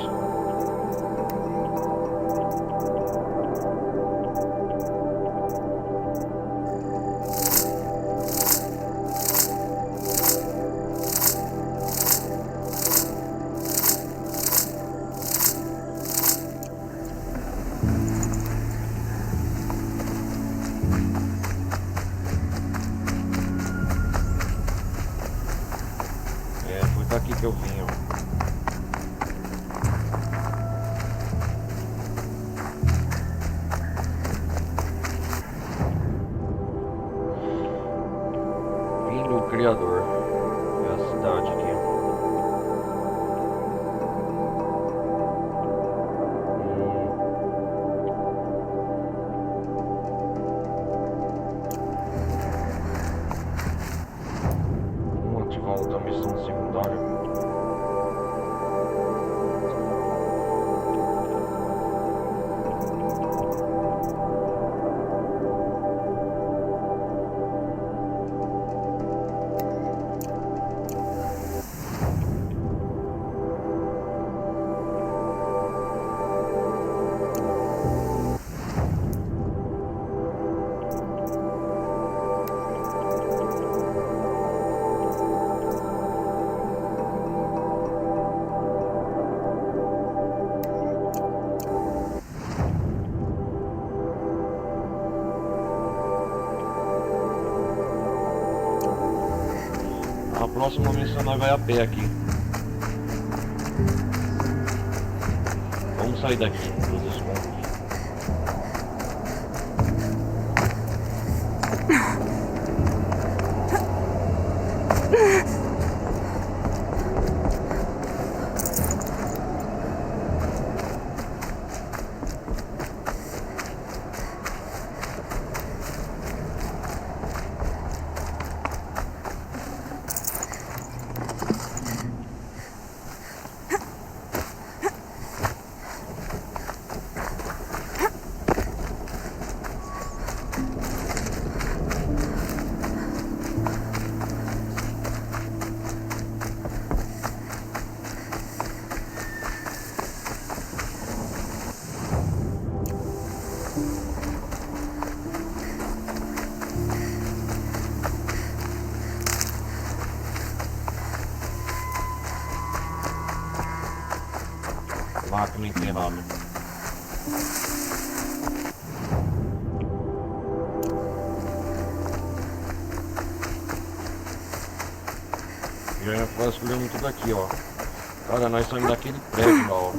Foi daqui que eu vim, ó. Vim do Criador. É a cidade aqui. Vamos ativar outra missão secundária. A próxima missão nós vai a pé aqui. Vamos sair daqui dos escombros. Máquina enterrada. Já é vasculhando tudo aqui, ó. Cara, nós saímos daquele prédio lá, ó.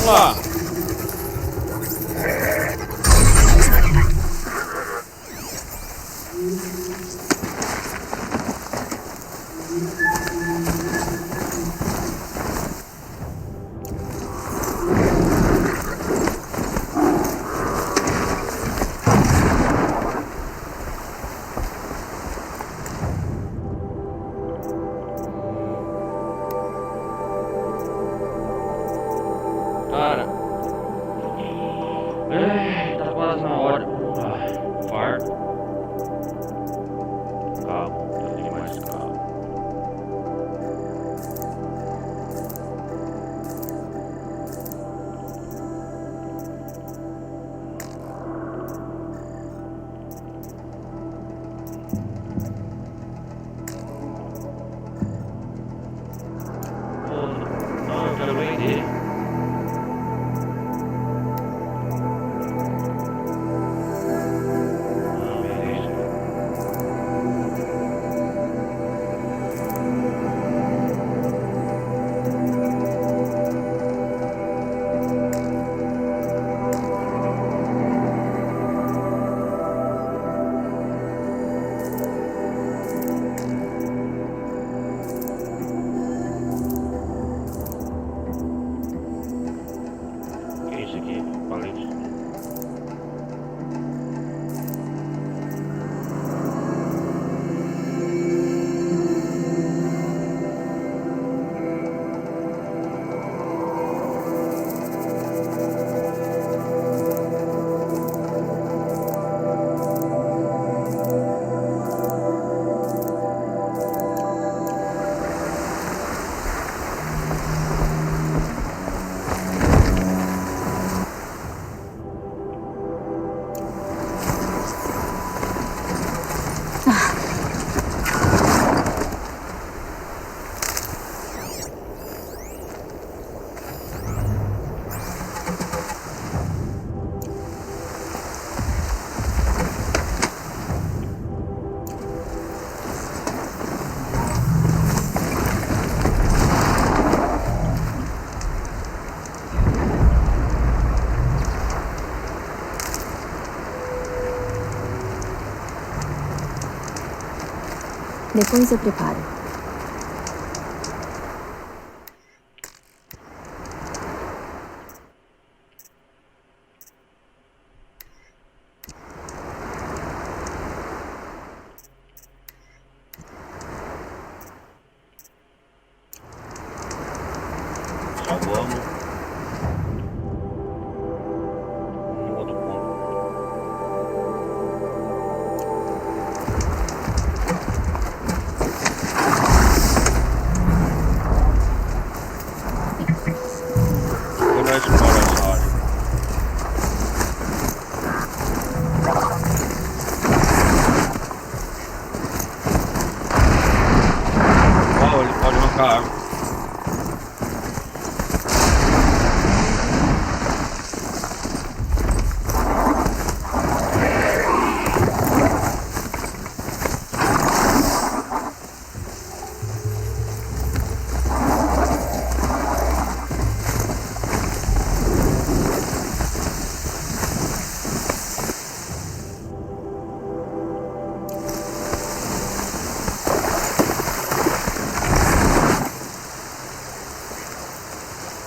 Lá. Cara, tá quase na hora. Fardo. Calma, tem mais calma. Não, eu quero vender. Depois eu preparo. Salvamos. No outro ponto. Ele pode arrancar água.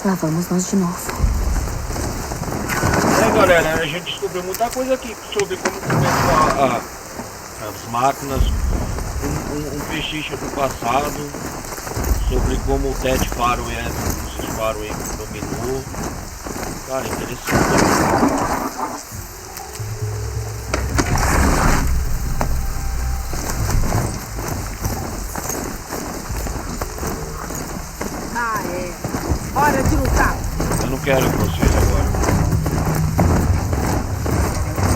Lá vamos nós de novo. Galera, a gente descobriu muita coisa aqui sobre como começou as máquinas, um pechicho do passado, sobre como o Ted Faro os Faro dominou. Cara, interessante. Hora de lutar! Eu não quero vocês agora.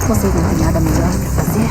Vocês não têm nada melhor pra fazer?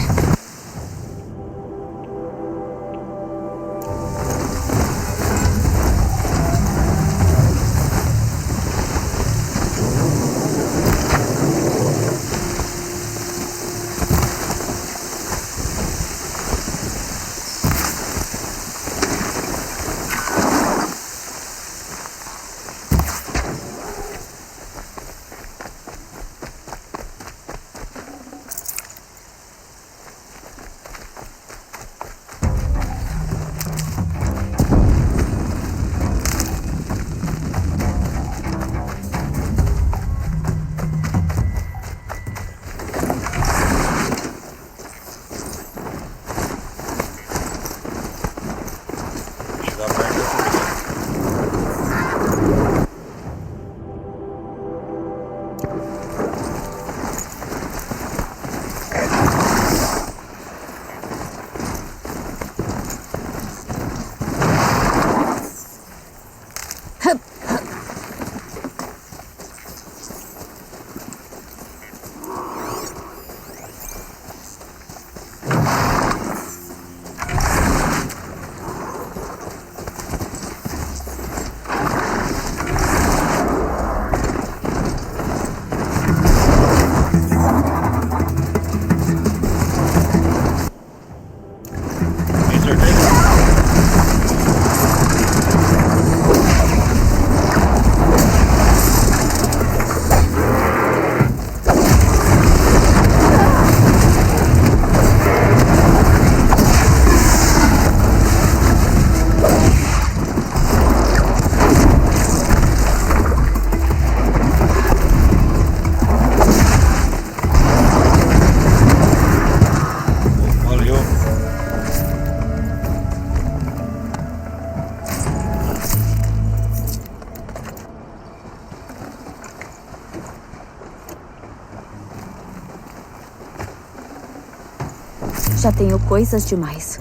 Já tenho coisas demais.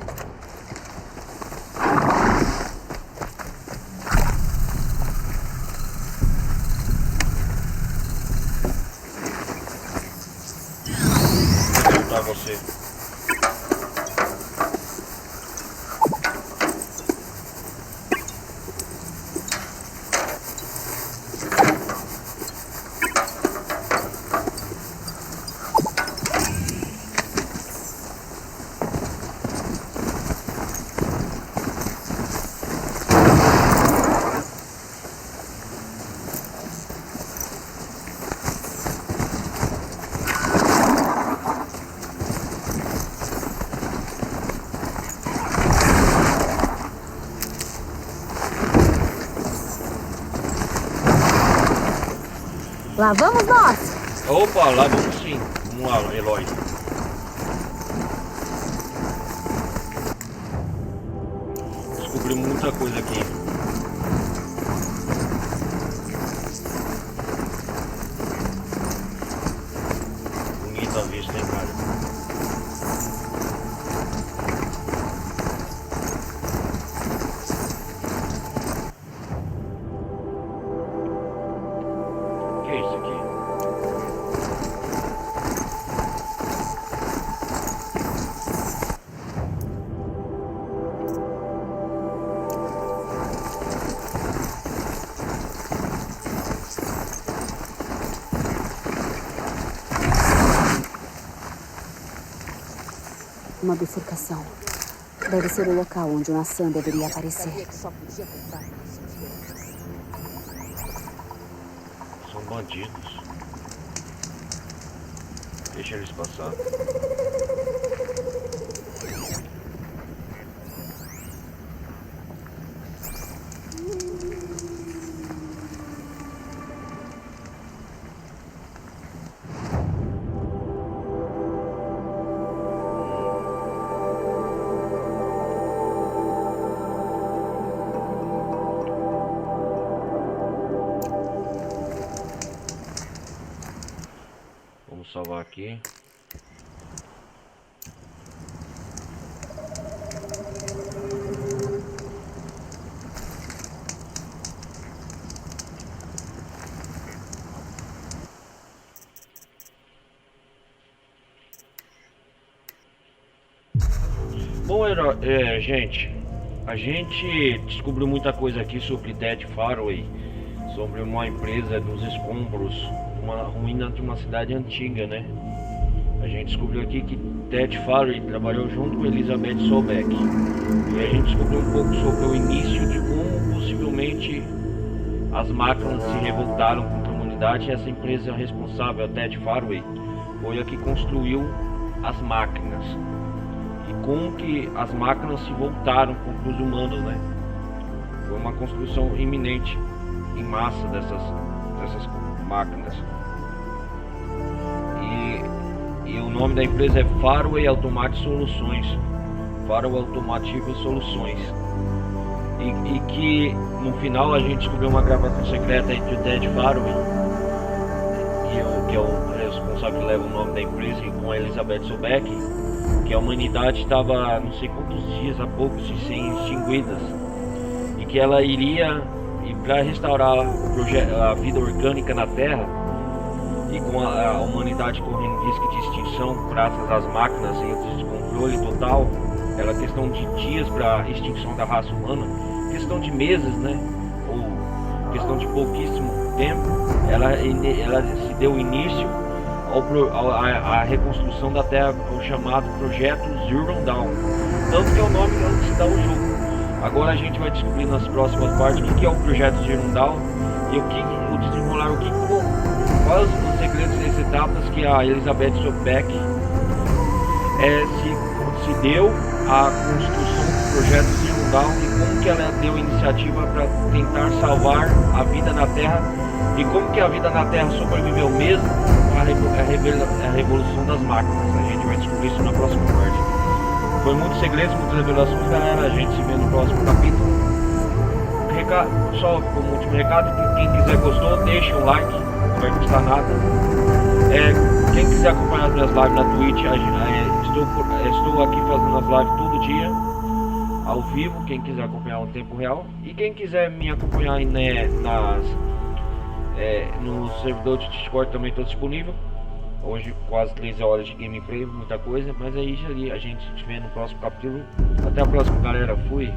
Vou ajudar você. Lá vamos nós! Opa, lá vamos sim. Vamos lá, Eloy. Descobri muita coisa aqui. Bonita a vista, hein, cara? Uma bifurcação. Deve ser o local onde o Nassan deveria aparecer. São bandidos. Deixa eles passar. salvar aqui. Bom, gente, a gente descobriu muita coisa aqui sobre Dead Faraway, sobre uma empresa dos escombros, uma ruína de uma cidade antiga, né? A gente descobriu aqui que Dead Faraway trabalhou junto com Elizabeth Sobeck. E a gente descobriu um pouco sobre o início de como possivelmente as máquinas se revoltaram contra a humanidade. E essa empresa responsável, a Dead Faraway, foi a que construiu as máquinas. E como que as máquinas se voltaram contra os humanos, né? Foi uma construção iminente em massa dessas máquinas. E o nome da empresa é Faraway Automatic Soluções. Faraway Automotive Soluções. E que no final a gente descobriu uma gravação secreta entre o Dead Faraway, que é o responsável que leva o nome da empresa, e com a Elizabeth Sobeck, que a humanidade estava não sei quantos dias a pouco se sem extinguidas, e que ela iria, e para restaurar a vida orgânica na Terra, e com a humanidade correndo risco de extinção graças às máquinas e o descontrole total, era questão de dias para a extinção da raça humana, questão de meses, né, ou questão de pouquíssimo tempo, ela se deu início a reconstrução da Terra, o chamado Projeto Zero Dawn, tanto que é o nome onde se dá o jogo. Agora a gente vai descobrir nas próximas partes o que é o Projeto Zero Dawn e o desenrolar, quais os segredos e etapas que a Elizabeth Sobeck se deu à construção do Projeto Zero Dawn e como que ela deu iniciativa para tentar salvar a vida na Terra e como que a vida na Terra sobreviveu mesmo a revolução das máquinas. A gente vai descobrir isso na próxima parte. Foi muitos segredos, muitas revelações, galera. A gente se vê no próximo capítulo. Só como último recado, quem quiser gostou, deixa um like, não vai custar nada. Quem quiser acompanhar as minhas lives na Twitch, estou aqui fazendo as lives todo dia, ao vivo, quem quiser acompanhar no tempo real. E quem quiser me acompanhar, né, no servidor de Discord também estou disponível. Hoje quase 13 horas de gameplay, muita coisa. Mas aí a gente se vê no próximo capítulo. Até a próxima, galera. Fui.